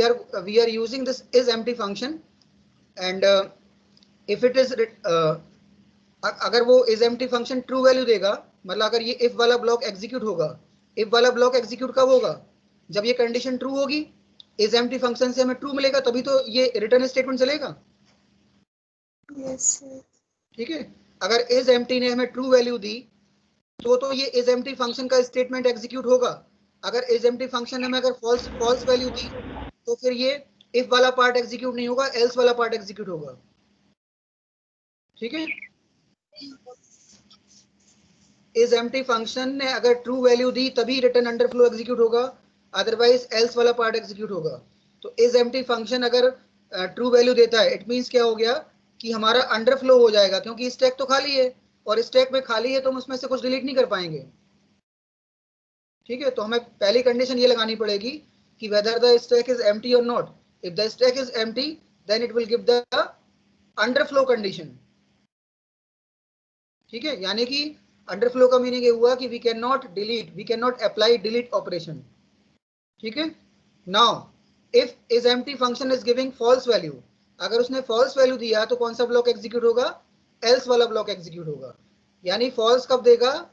are using this isEmpty function, and if it is अगर वो isEmpty फंक्शन ट्रू वैल्यू देगा, मतलब अगर ये इफ वाला ब्लॉक एग्जीक्यूट होगा, इफ वाला ब्लॉक एग्जीक्यूट कब होगा, जब ये कंडीशन ट्रू होगी, isEmpty फंक्शन से हमें ट्रू मिलेगा, तभी तो ये रिटर्न स्टेटमेंट चलेगा, Yes, sir. ठीक है। अगर isEmpty ने हमें ट्रू वैल्यू दी तो ये isEmpty फंक्शन का स्टेटमेंट एग्जीक्यूट होगा। अगर isEmpty फंक्शन ने हमें अगर फॉल्स वैल्यू दी तो फिर ये इफ वाला पार्ट एग्जीक्यूट नहीं होगा, एल्स वाला पार्ट एग्जीक्यूट होगा, ठीक है। isEmpty फंक्शन ने अगर ट्रू वैल्यू दी तभी रिटर्न अंडरफ्लो एग्जीक्यूट होगा, अदरवाइज एल्स वाला पार्ट एग्जीक्यूट होगा। तो isEmpty फंक्शन अगर ट्रू वैल्यू देता है, इट मींस क्या हो गया कि हमारा अंडरफ्लो हो जाएगा, क्योंकि स्टैक तो खाली है, और स्टैक में खाली है तो हम उसमें से कुछ डिलीट नहीं कर पाएंगे, ठीक है। तो हमें पहली कंडीशन ये लगानी पड़ेगी कि whether the stack is empty और not. If the stack is empty then it will give the underflow condition, ठीक है। यानी कि अंडरफ्लो का मीनिंग ये हुआ कि we can not delete, we can not apply delete operation, ठीक है। Now if isEmpty function is giving false value, अगर उसने फॉल्स वैल्यू दिया तो कौन सा ब्लॉक एग्जीक्यूट होगा, एल्स वाला ब्लॉक एग्जीक्यूट होगा। यानी फॉल्स कब देगा,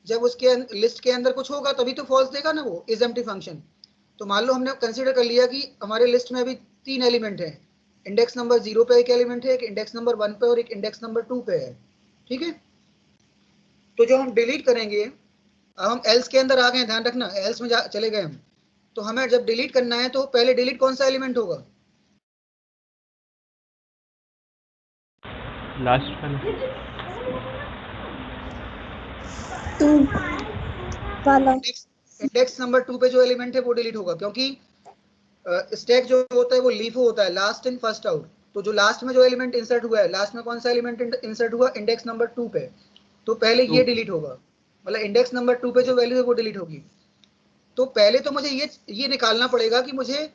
जब उसके लिस्ट के अंदर कुछ होगा तभी तो फॉल्स देगा ना वो isEmpty फंक्शन। तो मान लो हमने कंसीडर कर लिया कि हमारे लिस्ट में अभी 3 एलिमेंट हैं, इंडेक्स नंबर 0 पे एक एलिमेंट है, एक इंडेक्स नंबर 1 पे और एक इंडेक्स नंबर 2 पे है, ठीक है। तो जो हम डिलीट करेंगे, अब हम एल्स के अंदर आ गए, ध्यान रखना एल्स में चले गए हम, तो हमें जब डिलीट करना है तो पहले डिलीट कौन सा एलिमेंट होगा, लास्ट वाला 2 वाला. इंडेक्स नंबर 2 पे जो एलिमेंट है वो डिलीट होगा, क्योंकि स्टैक जो होता है वो लीफो होता है, लास्ट इन फर्स्ट आउट। तो जो लास्ट में जो एलिमेंट इंसर्ट हुआ है, लास्ट में कौन सा एलिमेंट इंसर्ट हुआ, इंडेक्स नंबर 2 पे, तो पहले ये डिलीट होगा, मतलब इंडेक्स नंबर 2 पे जो वैल्यू है वो डिलीट होगी। तो पहले तो मुझे ये निकालना पड़ेगा कि मुझे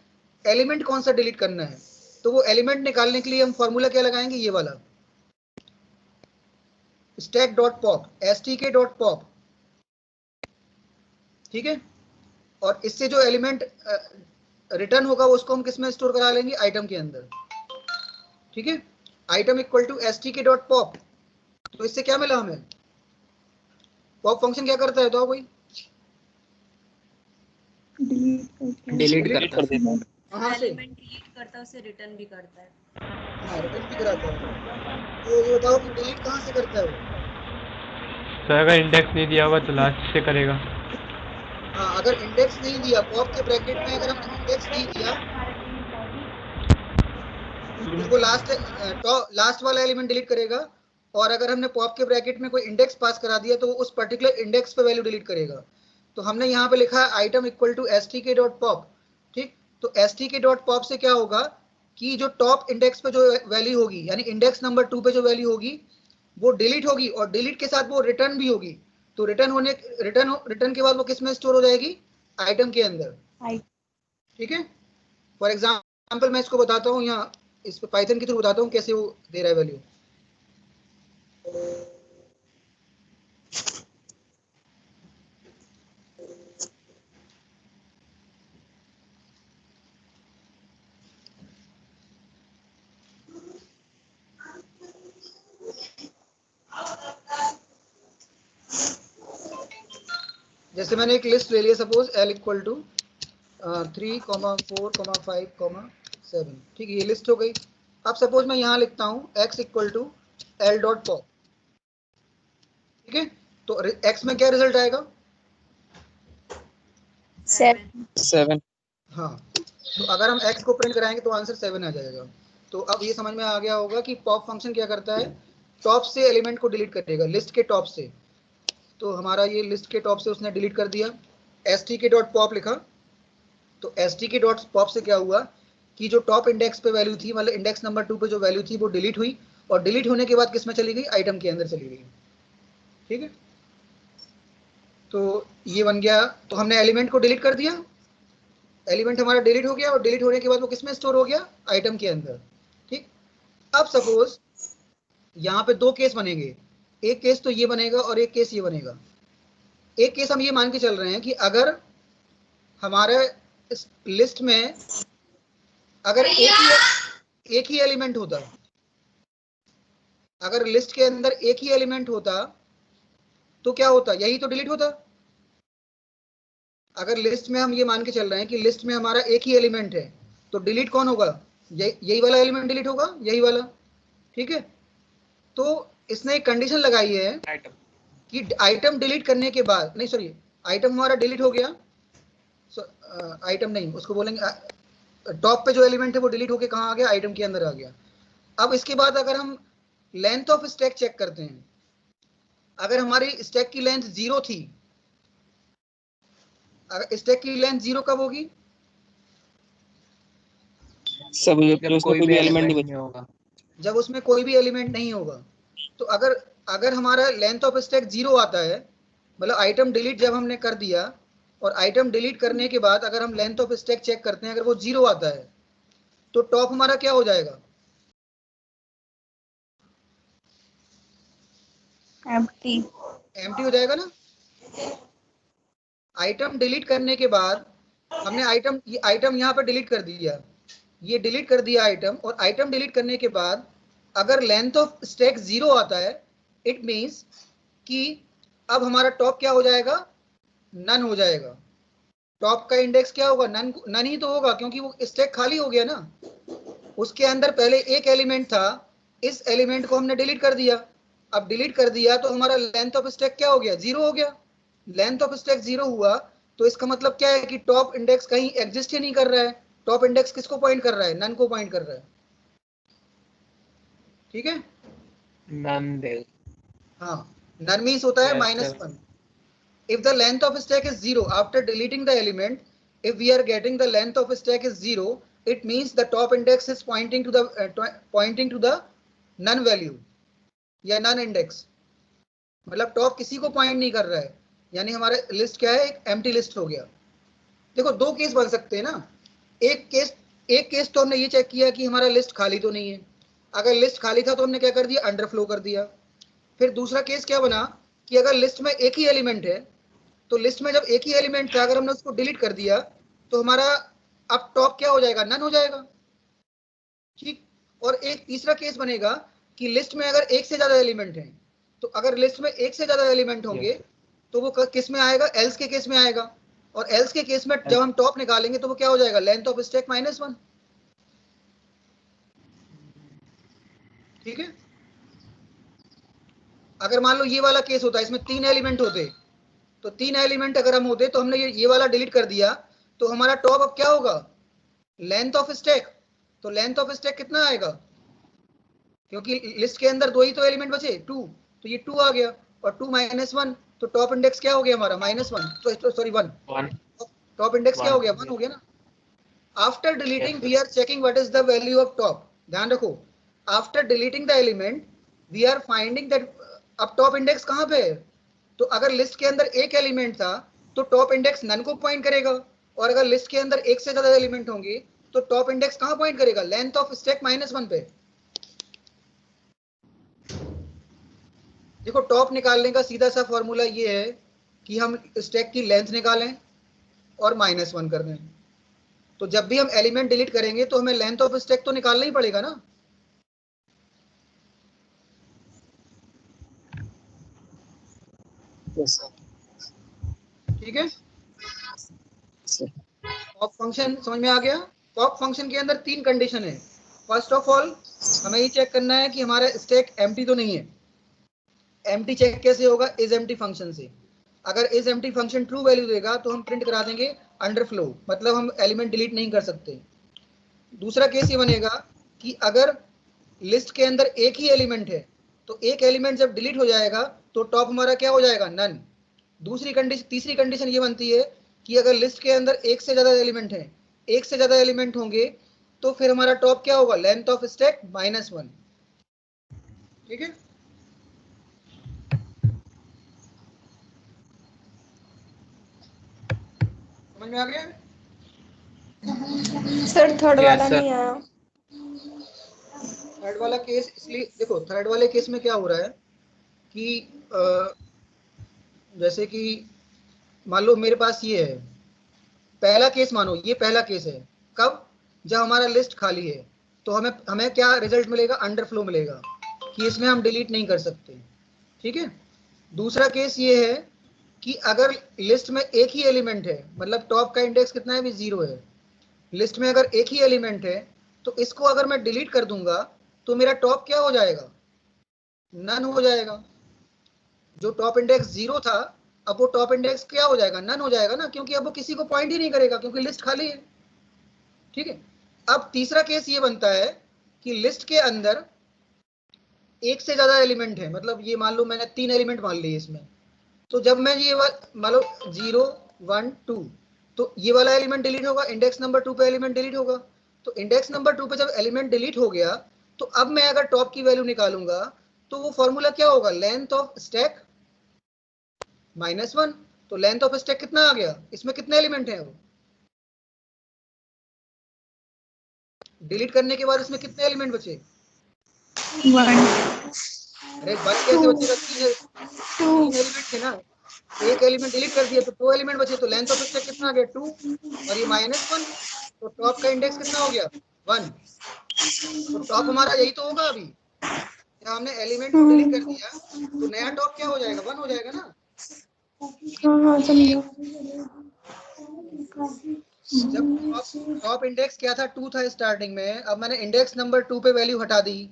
एलिमेंट कौन सा डिलीट करना है। तो वो एलिमेंट निकालने के लिए हम फॉर्मूला क्या लगाएंगे, ये वाला stack.pop, stk.pop, ठीक है। और इससे जो एलिमेंट रिटर्न होगा उसको हम किस में स्टोर करा लेंगे, आइटम के अंदर, ठीक है। Item equal to stk.pop। तो इससे क्या मिला हमें, पॉप फंक्शन क्या करता है, तो कोई डिलीट करता है, कहाँ से, एलिमेंट डिलीट करता है उसे रिटर्न भी करता है। हाँ रिटर्न भी कराता है। तो ये बताओ कि डिलीट कहाँ से करता है वो, सर अगर इंडेक्स नहीं दिया हुआ तो लास्ट से करेगा। हाँ अगर इंडेक्स नहीं दिया, पॉप के ब्रैकेट में अगर हमने इंडेक्स नहीं दिया तो वो लास्ट वाला एलिमेंट डिलीट करेगा, और अगर हमने पॉप के ब्रैकेट में कोई इंडेक्स पास करा दिया तो वो उस पर्टिकुलर इंडेक्स पे वैल्यू डिलीट करेगा। तो हमने यहाँ पे लिखा है आइटम इक्वल टू stk.pop, ठीक। तो stk.pop से क्या होगा कि जो टॉप इंडेक्स पे जो वैल्यू होगी, यानी इंडेक्स नंबर 2 पे जो वैल्यू होगी वो डिलीट होगी, और डिलीट के साथ वो रिटर्न भी होगी। तो रिटर्न के बाद वो किस में स्टोर हो जाएगी, आइटम के अंदर, ठीक है। फॉर एग्जाम्पल मैं इसको बताता हूँ, यहाँ इस पे पाइथन के थ्रू बताता हूँ कैसे वो दे रहा है वैल्यू। जैसे मैंने एक लिस्ट ले लिया, सपोज l इक्वल टू 3, 4, 5, 7, ठीक है, ये लिस्ट हो गई। अब सपोज मैं यहाँ लिखता हूँ x इक्वल टू l.pop, ठीक है। तो x में क्या रिजल्ट आएगा, 7. हाँ। तो अगर हम x को प्रिंट कराएंगे तो आंसर 7 आ जाएगा। तो अब ये समझ में आ गया होगा कि पॉप फंक्शन क्या करता है, टॉप से एलिमेंट को डिलीट करेगा, लिस्ट के टॉप से। तो हमारा ये लिस्ट के टॉप से उसने डिलीट कर दिया, stk.pop लिखा, तो stk.pop से क्या हुआ कि जो टॉप इंडेक्स पे वैल्यू थी, मतलब इंडेक्स नंबर 2 पे जो वैल्यू थी वो डिलीट हुई, और डिलीट होने के बाद किस में चली गई, आइटम के अंदर चली गई। ठीक है, तो ये बन गया। तो हमने एलिमेंट को डिलीट कर दिया, एलिमेंट हमारा डिलीट हो गया, और डिलीट होने के बाद वो किस में स्टोर हो गया, आइटम के अंदर। ठीक, अब सपोज यहाँ पे दो केस बनेंगे, एक केस तो ये बनेगा और एक केस ये बनेगा। एक केस हम ये मान के चल रहे हैं कि अगर हमारे इस लिस्ट में अगर एक ही एलिमेंट होता, अगर लिस्ट के अंदर एक ही एलिमेंट होता तो क्या होता, यही तो डिलीट होता। अगर लिस्ट में हम ये मान के चल रहे हैं कि लिस्ट में हमारा एक ही एलिमेंट है, तो डिलीट कौन होगा, यही वाला एलिमेंट डिलीट होगा, यही वाला। ठीक है, तो इसने एक कंडीशन लगाई है कि आइटम डिलीट करने के बाद, नहीं सॉरी, आइटम हमारा डिलीट हो गया, आइटम नहीं, उसको बोलेंगे टॉप पे जो एलिमेंट है वो डिलीट होके कहाँ आ गया, आइटम के अंदर आ गया। अब इसके बाद अगर हम लेंथ ऑफ स्टैक चेक करते हैं, अगर हमारी स्टैक की लेंथ 0 थी, अगर स्टैक की लेंथ 0 कब होगी, जब कोई भी एलिमेंट नहीं होगा, जब उसमें कोई भी एलिमेंट नहीं होगा। तो अगर हमारा लेंथ ऑफ स्टैक 0 आता है, मतलब आइटम डिलीट जब हमने कर दिया, और आइटम डिलीट करने के बाद अगर हम लेंथ ऑफ स्टैक चेक करते हैं, अगर वो 0 आता है, तो टॉप हमारा क्या हो जाएगा, एम्प्टी एम्प्टी हो जाएगा ना। आइटम डिलीट करने के बाद हमने आइटम यहाँ पर डिलीट कर दिया, ये डिलीट कर दिया आइटम, और आइटम डिलीट करने के बाद अगर लेंथ ऑफ स्टैक 0 आता है, इट मींस कि अब हमारा टॉप क्या हो जाएगा, नन हो जाएगा। टॉप का इंडेक्स क्या होगा, नन ही तो होगा, क्योंकि वो स्टैक खाली हो गया ना, उसके अंदर पहले एक एलिमेंट था, इस एलिमेंट को हमने डिलीट कर दिया। अब डिलीट कर दिया तो हमारा लेंथ ऑफ स्टैक क्या हो गया, 0 हो गया। लेंथ ऑफ स्टैक 0 हुआ तो इसका मतलब क्या है कि टॉप इंडेक्स कहीं एग्जिस्ट ही नहीं कर रहा है। टॉप इंडेक्स किसको पॉइंट कर रहा है, नन को पॉइंट कर रहा है। ठीक है, नन दे, हाँ, नन मीन्स होता है -1। if the length of stack is 0 after deleting the element, if we are getting the length of stack is 0, it means the top index is pointing to the none value या none index, मतलब top किसी को point नहीं कर रहा है, यानी हमारा लिस्ट क्या है, एक एम्प्टी लिस्ट हो गया। देखो दो केस बन सकते हैं ना, एक केस तो हमने ये चेक किया कि हमारा लिस्ट खाली तो नहीं है, अगर लिस्ट खाली था तो हमने क्या कर दिया, अंडरफ्लो कर दिया। फिर दूसरा केस क्या बना कि अगर लिस्ट में एक ही एलिमेंट है, तो लिस्ट में जब एक ही एलिमेंट था, अगर हमने उसको डिलीट कर दिया तो हमारा अब टॉप क्या हो जाएगा, नन हो जाएगा। ठीक, और एक तीसरा केस बनेगा कि लिस्ट में अगर एक से ज्यादा एलिमेंट हैं, तो अगर लिस्ट में एक से ज्यादा एलिमेंट होंगे तो वो किस में आएगा, एल्स के केस में आएगा, और एल्स के केस में जब हम टॉप निकालेंगे तो वो क्या हो जाएगा, लेंथ ऑफ स्टैक -1। ठीक है, अगर मान लो ये वाला केस होता है, इसमें 3 एलिमेंट होते, तो 3 एलिमेंट अगर हम होते तो हमने ये वाला डिलीट कर दिया, तो हमारा टॉप अब क्या होगा, लेंथ ऑफ स्टैक। तो लेंथ ऑफ स्टैक कितना आएगा, क्योंकि लिस्ट के अंदर 2 ही तो एलिमेंट बचे, 2, तो ये 2 आ गया, और 2 -1, तो टॉप इंडेक्स क्या हो गया हमारा, -1, तो सॉरी 1, टॉप इंडेक्स क्या हो गया, 1 हो गया ना। After deleting we are checking what is the value of top. ध्यान रखो, after deleting the element we are finding that अब टॉप इंडेक्स कहाँ पे है। तो अगर लिस्ट के अंदर एक एलिमेंट था तो टॉप इंडेक्स नन को पॉइंट करेगा, और अगर लिस्ट के अंदर एक से ज्यादा एलिमेंट होंगे तो टॉप इंडेक्स कहाँ पॉइंट करेगा, लेंथ ऑफ स्टैक -1 पे। देखो टॉप निकालने का सीधा सा फॉर्मूला ये है कि हम स्टैक की लेंथ निकालें और -1 कर दें। तो जब भी हम एलिमेंट डिलीट करेंगे तो हमें लेंथ ऑफ स्टैक तो निकालना ही पड़ेगा ना। ठीक है, पॉप फंक्शन समझ में आ गया। पॉप फंक्शन के अंदर 3 कंडीशन है। फर्स्ट ऑफ ऑल हमें ये चेक करना है कि हमारा स्टैक एम्प्टी तो नहीं है। एम्प्टी चेक कैसे होगा, इज एम्प्टी फंक्शन से। अगर is empty function true value देगा तो हम प्रिंट करा देंगे अंडरफ्लो, मतलब हम एलिमेंट डिलीट नहीं कर सकते। दूसरा केस ये बनेगा कि अगर लिस्ट के अंदर एक ही एलिमेंट है, तो एक एलिमेंट जब डिलीट हो जाएगा तो टॉप हमारा क्या हो जाएगा, नन। दूसरी कंडीशन, तीसरी कंडीशन ये बनती है कि अगर लिस्ट के अंदर एक से ज्यादा एलिमेंट है, एक से ज्यादा एलिमेंट होंगे तो फिर हमारा टॉप क्या होगा, लेंथ ऑफ स्टैक -1। ठीक है, समझ में आ गया? सर थर्ड Yes, वाला sir. नहीं आया। थर्ड वाला केस इसलिए देखो, थर्ड वाले केस में क्या हो रहा है कि जैसे कि मान लो मेरे पास ये है, पहला केस मानो ये पहला केस है, कब, जब हमारा लिस्ट खाली है तो हमें हमें क्या रिजल्ट मिलेगा, अंडरफ्लो मिलेगा कि इसमें हम डिलीट नहीं कर सकते। ठीक है, दूसरा केस ये है कि अगर लिस्ट में एक ही एलिमेंट है, मतलब टॉप का इंडेक्स कितना है, अभी 0 है, लिस्ट में अगर एक ही एलिमेंट है तो इसको अगर मैं डिलीट कर दूंगा तो मेरा टॉप क्या हो जाएगा, नन हो जाएगा। जो टॉप इंडेक्स 0 था अब वो टॉप इंडेक्स क्या हो जाएगा, नन हो जाएगा ना, क्योंकि अब वो किसी को पॉइंट ही नहीं करेगा क्योंकि लिस्ट खाली है। ठीक है, अब तीसरा केस ये बनता है कि लिस्ट के अंदर एक से ज्यादा एलिमेंट है, मतलब ये मान लो मैंने 3 एलिमेंट मान लिए इसमें, तो जब मैं ये मान लो 0 1 2, तो ये वाला एलिमेंट डिलीट होगा, इंडेक्स नंबर 2 पे एलिमेंट डिलीट होगा। तो इंडेक्स नंबर 2 पे जब एलिमेंट डिलीट हो गया तो अब मैं अगर टॉप की वैल्यू निकालूंगा तो वो फॉर्मूला क्या होगा, लेंथ ऑफ स्टैक -1। तो लेंथ ऑफ स्टैक कितना आ गया, इसमें कितने एलिमेंट हैं, वो डिलीट करने के बाद इसमें कितने एलिमेंट बचे, 1 अरे 1 कैसे बचेगा, 3 एलिमेंट थे ना, एक एलिमेंट डिलीट कर दिया तो 2 एलिमेंट बचे, तो लेंथ ऑफ स्टैक कितना आ गया, 2, और ये -1, तो टॉप का इंडेक्स कितना हो गया, 1। तो टॉप हमारा यही तो होगा, अभी जब हमने एलिमेंट को डिलीट कर दिया तो नया टॉप क्या हो जाएगा, 1 हो जाएगा ना। हाँ समझो। जब टॉप इंडेक्स क्या था, 2 था स्टार्टिंग में, अब मैंने इंडेक्स नंबर 2 पे वैल्यू हटा दी,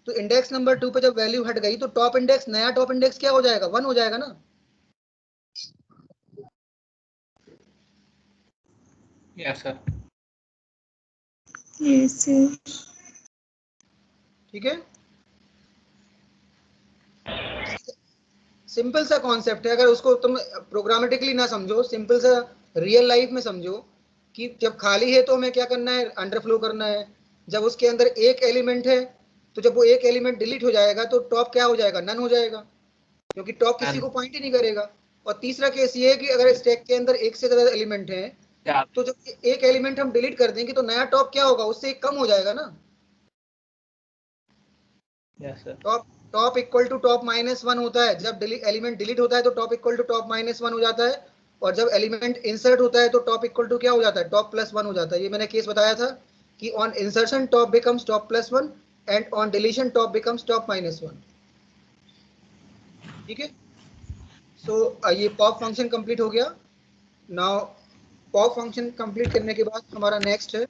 तो इंडेक्स नंबर 2 पे जब वैल्यू हट गई तो टॉप इंडेक्स, नया टॉप इंडेक्स क्या हो जाएगा, 1 हो जाएगा ना। Yes, sir. यस ठीक है, सिंपल सा कॉन्सेप्ट है, अगर उसको तुम प्रोग्रामेटिकली ना समझो, सिंपल सा रियल लाइफ में समझो कि जब खाली है तो हमें क्या करना है, अंडरफ्लो करना है। जब उसके अंदर एक एलिमेंट है तो जब वो एक एलिमेंट डिलीट हो जाएगा तो टॉप क्या हो जाएगा, नन हो जाएगा, क्योंकि टॉप किसी को पॉइंट ही नहीं करेगा। और तीसरा केस ये है कि अगर स्टैक के अंदर एक से ज्यादा एलिमेंट है Yeah. तो जब एक एलिमेंट हम डिलीट कर देंगे तो नया टॉप क्या होगा, उससे एक कम हो जाएगा ना। Yes, sir. Top equal to top -1 होता है, जब एलिमेंट डिलीट होता है तो टॉप इक्वल टू टॉप -1 हो जाता है, और जब एलिमेंट इंसर्ट होता है तो टॉप इक्वल टू क्या हो जाता है, टॉप +1 हो जाता है। ये मैंने केस बताया था कि on insertion top becomes top +1 and on deletion top becomes top -1। ठीक है, सो ये पॉप फंक्शन कंप्लीट हो गया। नाउ पॉप फंक्शन कंप्लीट करने के बाद हमारा नेक्स्ट है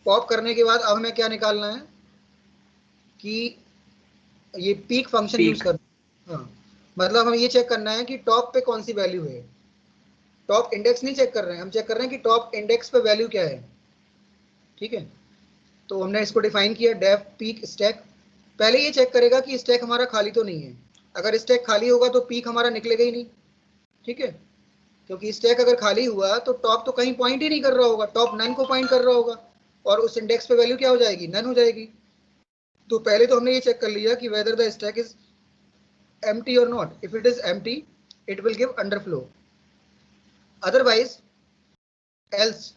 पॉप करने के बाद अब हमें क्या निकालना है कि ये पीक फंक्शन Peak. यूज करना। हाँ, मतलब हमें ये चेक करना है कि टॉप पे कौन सी वैल्यू है, टॉप इंडेक्स नहीं चेक कर रहे हैं, हम चेक कर रहे हैं कि टॉप इंडेक्स पे वैल्यू क्या है। ठीक है, तो हमने इसको डिफाइन किया, डेफ पीक स्टैक। पहले ये चेक करेगा कि स्टैक हमारा खाली तो नहीं है, अगर स्टैक खाली होगा तो पीक हमारा निकलेगा ही नहीं। ठीक है, क्योंकि स्टैक अगर खाली हुआ तो टॉप तो कहीं पॉइंट ही नहीं कर रहा होगा, टॉप नन को पॉइंट कर रहा होगा, और उस इंडेक्स पे वैल्यू क्या हो जाएगी, नन हो जाएगी। तो पहले तो हमने ये चेक कर लिया कि whether the stack is empty or not. If it is empty, it will give underflow. Otherwise, else,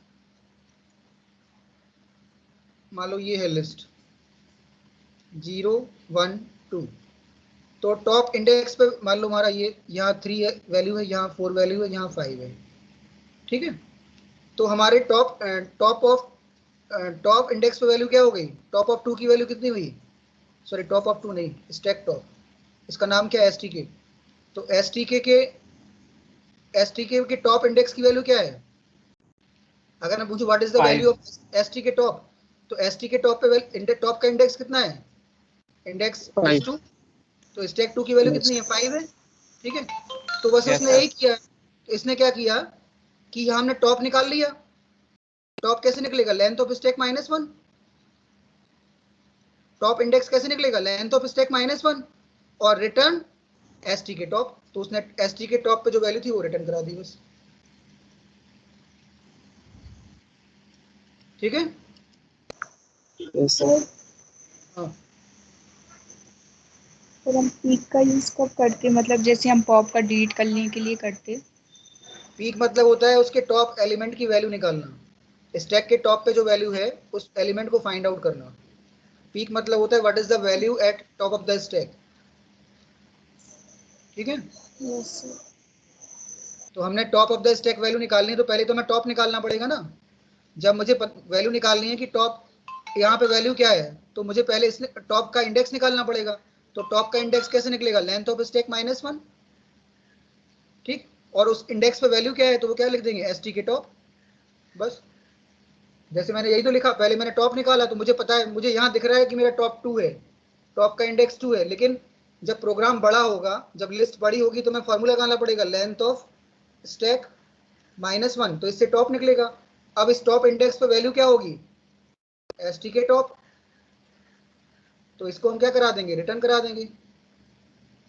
मान लो ये है लिस्ट 0 1 2, तो टॉप इंडेक्स पे मान लो हमारा ये यहाँ 3 वैल्यू है, यहाँ 4 वैल्यू है, यहाँ 5 है। ठीक है, तो हमारे टॉप इंडेक्स पे वैल्यू क्या हो गई, टॉप ऑफ 2 की वैल्यू कितनी हुई, सॉरी टॉप ऑफ 2 नहीं, स्टैक टॉप, इसका नाम क्या है, एसटीके। तो एसटीके के टॉप इंडेक्स की वैल्यू क्या है, अगर मैं पूछूं what is the 5. Value of STK top, तो एसटीके टॉप पे टॉप का इंडेक्स कितना है, इंडेक्स 5. 2, तो स्टैक 2 की वैल्यू Yes. कितनी है, 5 है। ठीक है, तो बस Yes, उसने sir. यही किया, तो इसने क्या किया कि यहाँ हमने टॉप निकाल लिया। टॉप कैसे निकलेगा? Length of stack -1। Top index कैसे निकलेगा? लेंथ ऑफ स्टैक -1 और रिटर्न एसटी के टॉप। तो उसने एसटी के टॉप पे जो वैल्यू थी वो रिटर्न करा दी बस। ठीक है। Yes sir. हाँ, फिर हम पीक का यूज कब करते, मतलब जैसे हम पॉप का डिलीट करने के लिए करते? पीक मतलब होता है उसके टॉप एलिमेंट की वैल्यू निकालना। स्टैक के टॉप पे जो वैल्यू है उस एलिमेंट को फाइंड आउट करना। पीक मतलब होता है what is the value eight top of the stack. ठीक है। Yes sir. तो हमने top of the stack value निकालनी है, तो पहले तो हमें टॉप निकालना पड़ेगा ना। जब मुझे वैल्यू निकालनी है कि टॉप यहाँ पे वैल्यू क्या है, तो मुझे पहले इस टॉप का इंडेक्स निकालना पड़ेगा। तो टॉप का इंडेक्स कैसे निकलेगा? Length of stack -1। ठीक। और उस इंडेक्स पे वैल्यू क्या है तो वो क्या लिख देंगे? एसटी के टॉप। बस। जैसे मैंने यही तो लिखा, पहले मैंने टॉप निकाला तो मुझे पता है, मुझे यहाँ दिख रहा है कि मेरा टॉप 2 है, टॉप का इंडेक्स 2 है। लेकिन जब प्रोग्राम बड़ा होगा, जब लिस्ट बड़ी होगी, तो मैं फॉर्मूला लगाना पड़ेगा लेंथ ऑफ स्टैक -1, तो इससे टॉप निकलेगा। अब इस टॉप इंडेक्स पे वैल्यू क्या होगी? एसटी के टॉप। तो इसको हम क्या करा देंगे? रिटर्न करा देंगे।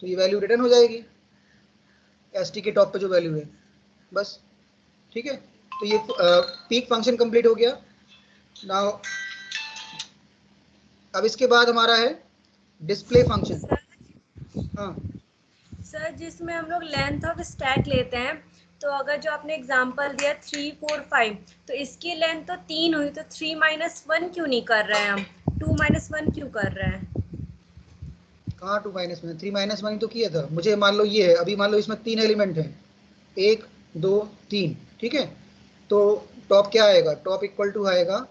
तो ये वैल्यू रिटर्न हो जाएगी एसटी के टॉप पे जो वैल्यू है। बस। ठीक है। तो ये पीक फंक्शन कंप्लीट हो गया। नाउ अब इसके बाद हमारा है डिस्प्ले फंक्शन। हाँ, सर जिसमें हम लोग लेंथ ऑफ स्टैक लेते हैं, तो अगर जो आपने एग्जांपल दिया 3, 4, 5, तो इसकी लेंथ तो 3 हुई, तो 3 - 1 क्यों नहीं कर रहे हैं हम? 2 - 1 क्यों कर रहे हैं? कहाँ 2 -1? 3 -1 तो किया था। मुझे मान लो ये है, अभी मान लो इसमें 3 एलिमेंट हैं, 1 2 3। ठीक है। तो टॉप क्या आएगा? टॉप इक्वल टू आएगा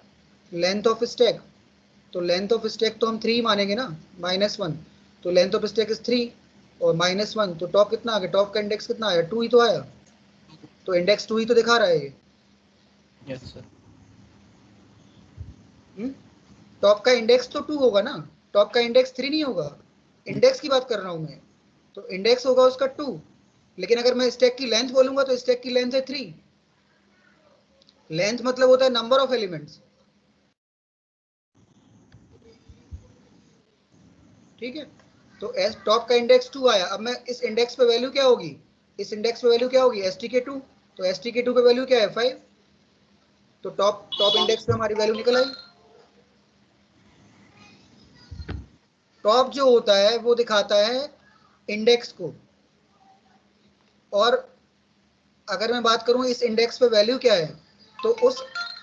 लेंथ ऑफ स्टैक। तो लेंथ ऑफ स्टैक तो हम 3 मानेंगे ना, -1। तो लेंथ ऑफ स्टैक इज 3 और -1, तो टॉप कितना आ गया? टॉप का इंडेक्स कितना आया? 2 ही तो आया। तो इंडेक्स 2 ही तो दिखा रहा है ये। Yes, sir. टॉप का इंडेक्स तो 2 होगा ना, टॉप का इंडेक्स 3 नहीं होगा। इंडेक्स की बात कर रहा हूं मैं। तो इंडेक्स होगा उसका 2, लेकिन अगर मैं स्टैक की लेंथ बोलूंगा तो स्टैक की लेंथ है 3। लेंथ मतलब होता है नंबर ऑफ एलिमेंट्स। ठीक है। तो टॉप का इंडेक्स 2 आया। अब मैं इस इंडेक्स पे वैल्यू क्या होगी? इस इंडेक्स पे वैल्यू क्या होगी? stk2। तो stk2 पे वैल्यू क्या है? 5। तो टॉप टॉप इंडेक्स पे हमारी वैल्यू निकल आई। टॉप जो होता है वो दिखाता है इंडेक्स को, और अगर मैं बात करूं इस इंडेक्स पे वैल्यू क्या है, तो उस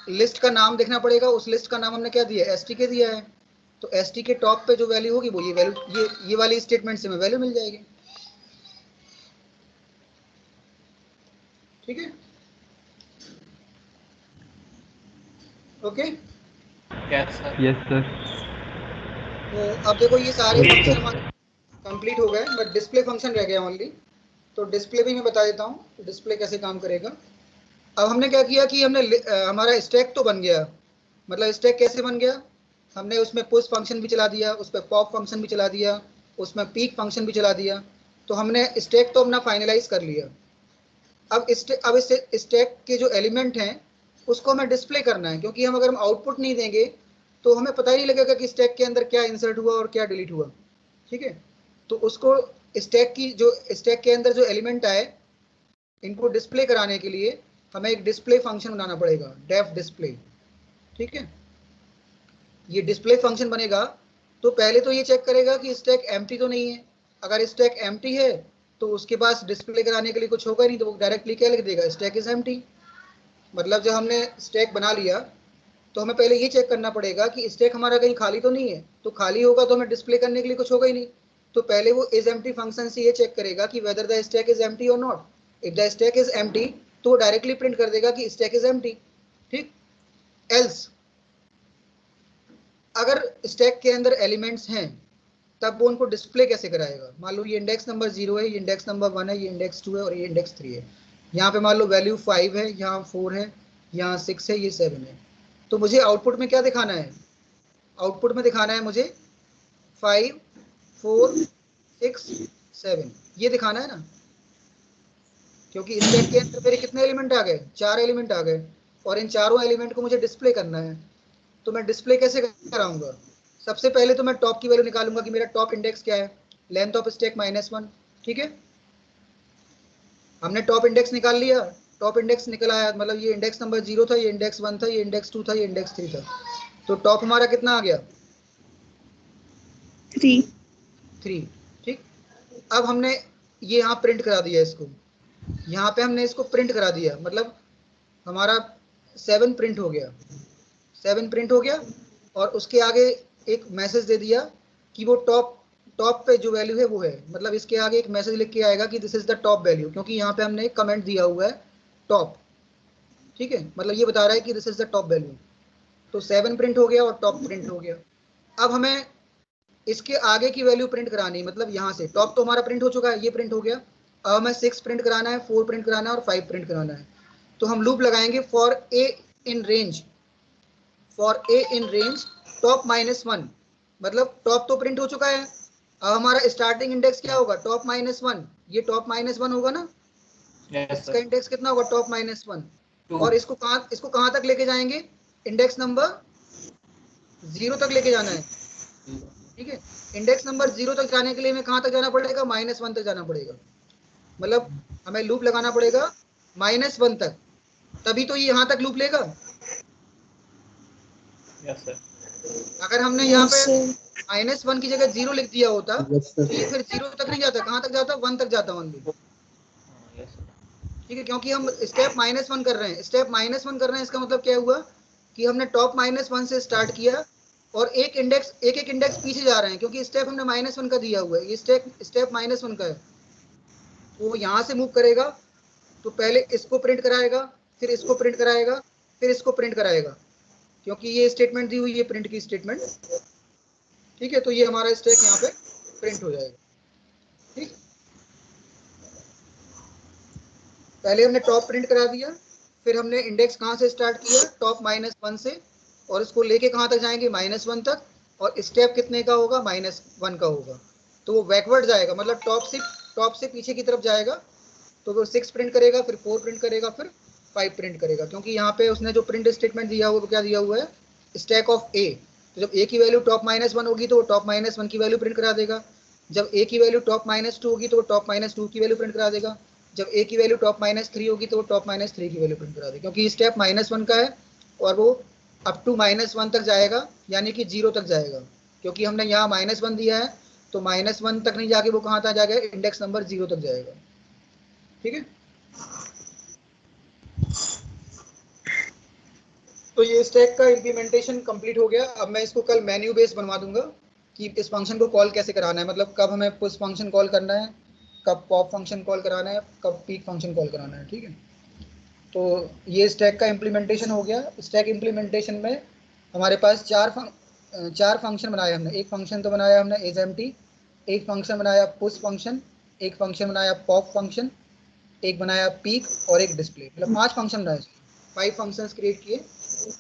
लिस्ट का नाम देखना पड़ेगा। उस लिस्ट का नाम हमने क्या दिया है? stk दिया है। तो stk टॉप पे जो वैल्यू होगी वो ये वैल्यू, ये वाली स्टेटमेंट से हमें वैल्यू मिल जाएगी। ठीक है। Okay. Yes, sir. Yes sir. तो अब देखो ये सारे फंक्शन हमारे कंप्लीट हो गए, बट डिस्प्ले फंक्शन रह गया ओनली। तो डिस्प्ले भी मैं बता देता हूँ डिस्प्ले कैसे काम करेगा। अब हमने क्या किया कि हमने हमारा स्टैक तो बन गया। मतलब स्टैक कैसे बन गया? हमने उसमें पुश फंक्शन भी चला दिया, उस पर पॉप फंक्शन भी चला दिया, उसमें पीक फंक्शन भी चला दिया। तो हमने स्टैक तो अपना फाइनलाइज कर लिया। अब इस स्टैक के जो एलिमेंट हैं उसको हमें डिस्प्ले करना है, क्योंकि अगर हम आउटपुट नहीं देंगे तो हमें पता ही नहीं लगेगा कि स्टैक के अंदर क्या इंसर्ट हुआ और क्या डिलीट हुआ। ठीक है। तो उसको स्टैक के अंदर जो एलिमेंट आए इनको डिस्प्ले कराने के लिए हमें एक डिस्प्ले फंक्शन बनाना पड़ेगा, डेफ डिस्प्ले। ठीक है। ये डिस्प्ले फंक्शन बनेगा तो पहले तो ये चेक करेगा कि स्टैक एम्प्टी तो नहीं है। अगर स्टैक एम्प्टी है तो उसके पास डिस्प्ले कराने के लिए कुछ होगा नहीं, तो वो डायरेक्टली क्या लिख देगा? Stack is empty. मतलब जब हमने स्टैक बना लिया तो हमें पहले ये चेक करना पड़ेगा कि स्टैक हमारा कहीं खाली तो नहीं है। तो खाली होगा तो हमें डिस्प्ले करने के लिए कुछ होगा ही नहीं। तो पहले वो इज एम्प्टी फंक्शन से ये चेक करेगा कि whether the stack is empty और not. If the stack is empty तो वो डायरेक्टली प्रिंट कर देगा कि स्टैक इज एम्प्टी। ठीक। एल्स अगर स्टैक के अंदर एलिमेंट्स हैं तब वो उनको डिस्प्ले कैसे कराएगा? मान लो ये इंडेक्स नंबर 0 है, ये इंडेक्स नंबर 1 है, ये इंडेक्स 2 है और ये इंडेक्स 3 है। यहाँ पे मान लो वैल्यू 5 है, यहाँ 4 है, यहाँ 6 है, ये 7 है। तो मुझे आउटपुट में क्या दिखाना है? आउटपुट में दिखाना है मुझे 5 4 6 7, ये दिखाना है ना। क्योंकि स्टैक के अंदर मेरे कितने एलिमेंट आ गए, 4 एलिमेंट आ गए, और इन चारों एलिमेंट को मुझे डिस्प्ले करना है। तो मैं डिस्प्ले कैसे कराऊंगा? सबसे पहले तो मैं टॉप की वैल्यू निकालूंगा कि मेरा टॉप इंडेक्स क्या है, लेंथ ऑफ स्टैक -1। ठीक है, हमने टॉप इंडेक्स निकाल लिया, टॉप इंडेक्स निकल आया, मतलब ये इंडेक्स नंबर 0 था, ये इंडेक्स 1 था, ये इंडेक्स 2 था, ये इंडेक्स 3 था। तो टॉप हमारा कितना आ गया? 3। 3। ठीक, अब हमने ये यहाँ प्रिंट करा दिया इसको, यहाँ पे हमने इसको प्रिंट करा दिया, मतलब हमारा 7 प्रिंट हो गया, 7 प्रिंट हो गया, और उसके आगे एक मैसेज दे दिया कि वो टॉप पे जो वैल्यू है वो है, मतलब इसके आगे एक मैसेज लिख के आएगा कि this is the top value, क्योंकि यहाँ पे हमने एक कमेंट दिया हुआ है टॉप। ठीक है, मतलब ये बता रहा है कि this is the top value. तो 7 प्रिंट हो गया और टॉप प्रिंट हो गया। अब हमें इसके आगे की वैल्यू प्रिंट करानी, मतलब यहाँ से टॉप तो हमारा प्रिंट हो चुका है, ये प्रिंट हो गया। अब हमें 6 प्रिंट कराना है, 4 प्रिंट कराना है और 5 प्रिंट कराना है। तो हम लूप लगाएंगे for a in range, for a in range top -1, मतलब टॉप तो प्रिंट हो चुका है। अब हमारा स्टार्टिंग इंडेक्स क्या होगा? टॉप -1, ये टॉप -1 होगा ना, Yes, इसका sir. इंडेक्स कितना होगा? टॉप -1। 2. और इसको कहाँ तक लेके जाएंगे? इंडेक्स नंबर 0 तक लेके जाना है। ठीक है, इंडेक्स नंबर 0 तक जाने के लिए हमें कहाँ तक जाना पड़ेगा? -1 तक जाना पड़ेगा, मतलब हमें लूप लगाना पड़ेगा -1 तक, तभी तो ये यहाँ तक लूप लेगा। Yes, sir. अगर हमने यहाँ पे सर -1 की जगह 0 लिख दिया होता Yes, sir. तो ये फिर 0 तक नहीं जाता, कहाँ तक जाता? 1 तक जाता ओनली। Yes, sir. ठीक है, क्योंकि हम स्टेप -1 कर रहे हैं, स्टेप -1 कर रहे हैं, इसका मतलब क्या हुआ कि हमने टॉप -1 से स्टार्ट किया और एक एक इंडेक्स पीछे जा रहे हैं, क्योंकि स्टेप हमने -1 का दिया हुआ है, ये स्टेप -1 का है। तो वो यहाँ से मूव करेगा, तो पहले इसको प्रिंट कराएगा, फिर इसको प्रिंट कराएगा, फिर इसको प्रिंट कराएगा, क्योंकि ये स्टेटमेंट दी हुई है प्रिंट की स्टेटमेंट। ठीक है, तो ये हमारा स्टैक यहाँ पे प्रिंट हो जाएगा। ठीक, पहले हमने टॉप प्रिंट करा दिया, फिर हमने इंडेक्स कहाँ से स्टार्ट किया? टॉप -1 से, और इसको लेके कहाँ तक जाएंगे? -1 तक, और स्टेप कितने का होगा? -1 का होगा। तो वो बैकवर्ड जाएगा, मतलब टॉप से पीछे की तरफ जाएगा। तो वो 6 प्रिंट करेगा, फिर 4 प्रिंट करेगा, फिर 5 प्रिंट करेगा, क्योंकि यहाँ पे उसने जो प्रिंट स्टेटमेंट दिया हुआ है वो क्या दिया हुआ है? स्टैक ऑफ ए। तो जब ए की वैल्यू टॉप -1 होगी तो वो टॉप -1 की वैल्यू प्रिंट करा देगा। जब ए की वैल्यू टॉप -2 होगी तो वो टॉप -2 की वैल्यू प्रिंट करा देगा। जब ए की वैल्यू टॉप -3 होगी तो वो टॉप -3 की वैल्यू प्रिंट करा देगा, क्योंकि स्टेप -1 का है और वो अप टू -1 तक जाएगा, यानी कि 0 तक जाएगा, क्योंकि हमने यहाँ -1 दिया है। तो -1 तक नहीं जाके वो कहाँ तक जाएगा? इंडेक्स नंबर 0 तक जाएगा। ठीक है, तो ये स्टैक का इम्प्लीमेंटेशन कंप्लीट हो गया। अब मैं इसको कल मेन्यू बेस्ड बनवा दूंगा कि इस फंक्शन को कॉल कैसे कराना है, मतलब कब हमें पुश फंक्शन कॉल करना है, कब पॉप फंक्शन कॉल कराना है, कब पीक फंक्शन कॉल कराना है। ठीक है, तो ये स्टैक का इम्प्लीमेंटेशन हो गया। स्टैक इम्प्लीमेंटेशन में हमारे पास चार फंक्शन बनाए हमने। एक फंक्शन तो बनाया हमने एज एम्प्टी, एक फंक्शन बनाया पुश फंक्शन, एक फंक्शन बनाया पॉप फंक्शन, एक बनाया पीक, और एक डिस्प्ले, मतलब 5 फंक्शन बनाए, 5 फंक्शंस क्रिएट किए।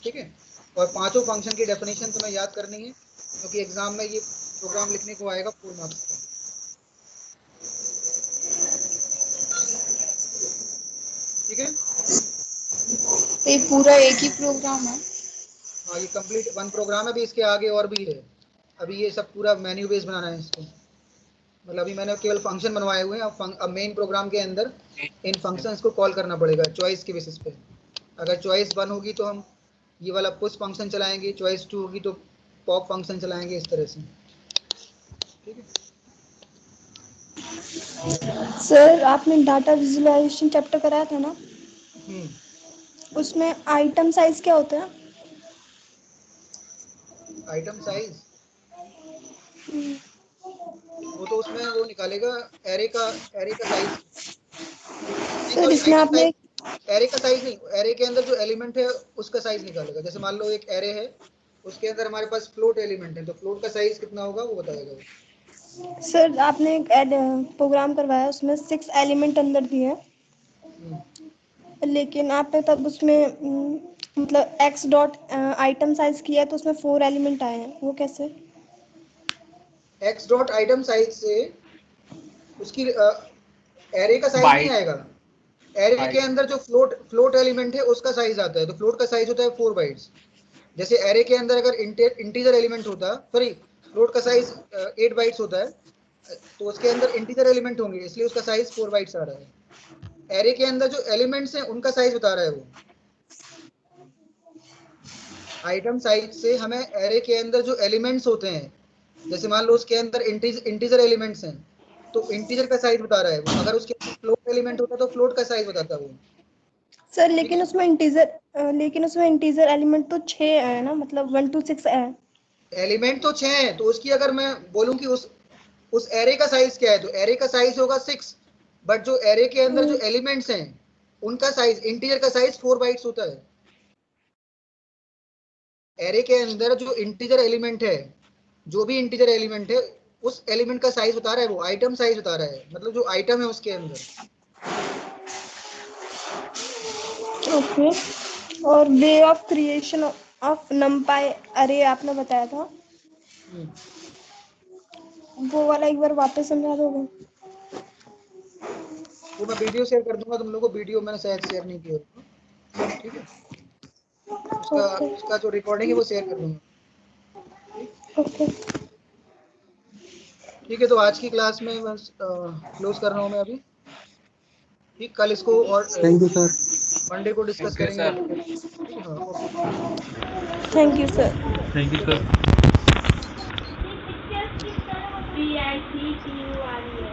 ठीक है, और पांचों फंक्शन की डेफिनेशन तुम्हें याद करनी है, क्योंकि एग्जाम में ये प्रोग्राम लिखने को आएगा 4 मार्क्स का। ठीक है, ये पूरा एक ही प्रोग्राम है? हाँ, ये कंप्लीट 1 प्रोग्राम है, अभी इसके आगे और भी है। अभी ये सब पूरा मेन्यू बेस बनाना है इसको, मतलब अभी मैंने केवल फंक्शन बनवाए हुए हैं। अब मेन प्रोग्राम के अंदर इन फंक्शंस को कॉल करना पड़ेगा चॉइस के बेसिस पे। अगर चॉइस 1 होगी तो हम ये वाला पुश फंक्शन चलाएंगे, चॉइस 2 होगी तो पॉप फंक्शन चलाएंगे, इस तरह से। ठीक है, सर आपने डाटा विजुअलाइजेशन चैप्टर कराया था ना, उसमें आइटम साइज क्या होता है? आइटम साइज वो तो उसमें वो निकालेगा एरे का साइज। नहीं, सर सॉरी, इसमें आइटम आपने साइज, एरे का साइज नहीं, एरे के अंदर जो एलिमेंट है उसका साइज निकालेगा। जैसे मान लो एक एरे है, उसके अंदर हमारे पास फ्लोट एलिमेंट है, तो फ्लोट का साइज कितना होगा वो बताएगा वो। सर आपने एक प्रोग्राम करवाया, उसमें 6 एलिमेंट अंदर दिए हैं, लेकिन आपने तब उसमें मतलब x डॉट आइटम साइज किया तो उसमें 4 एलिमेंट आए हैं, वो कैसे? एक्स डॉट आइटम साइज से उसकी एरे का साइज नहीं Byte. आएगा, एरे के अंदर जो फ्लोट एलिमेंट है उसका साइज आता है, तो फ्लोट का साइज होता है 4 बाइट्स। जैसे एरे के अंदर अगर इंटीजर एलिमेंट होता, सॉरी फ्लोट का साइज 8 बाइट्स होता है, तो उसके अंदर इंटीजर एलिमेंट होंगे, इसलिए उसका साइज 4 बाइट्स आ रहा है। एरे के अंदर जो एलिमेंट्स हैं उनका साइज बता रहा है वो। आइटम साइज से हमें एरे के अंदर जो एलिमेंट्स होते हैं, जैसे मान लो उसके अंदर इंटीजर एलिमेंट्स हैं, तो इंटीजर का साइज बता रहा है वो। अगर उसके फ्लोट एलिमेंट होता तो फ्लोट का साइज बताता वो। सर लेकिन उसमें इंटीजर एलिमेंट तो 6 है ना, मतलब 1 to 6 है। एलिमेंट तो 6 है, तो उसकी अगर मैं बोलूं कि उस एरे का साइज क्या है, तो एरे का साइज होगा 6, बट जो एरे के अंदर जो एलिमेंट्स हैं उनका साइज, इंटीजर का साइज 4 बाइट्स होता है। एरे के अंदर जो इंटीजर एलिमेंट है, जो भी इंटीजर एलिमेंट है, उस एलिमेंट का साइज बता रहा है वो, आइटम साइज बता रहा है, मतलब जो आइटम है उसके अंदर। ओके। और वे ऑफ क्रिएशन ऑफ नमपाई अरे आपने बताया था, वो वाला एक बार वापस समझा दोगे? वो मैं वीडियो शेयर कर दूंगा तुम लोगों को, वीडियो मैंने शायद शेयर नहीं किया होगा, ठीक है? उसका जो रिकॉर्डिंग है वो शेयर कर दूंगा। ओके। ठीक है, तो आज की क्लास में बस क्लोज कर रहा हूँ मैं अभी। ठीक, कल इसको और थैंक यू सर। मंडे को डिस्कस Okay, करेंगे। sir. ठीक है, हाँ, okay. Thank you sir. Thank you sir. PICQRES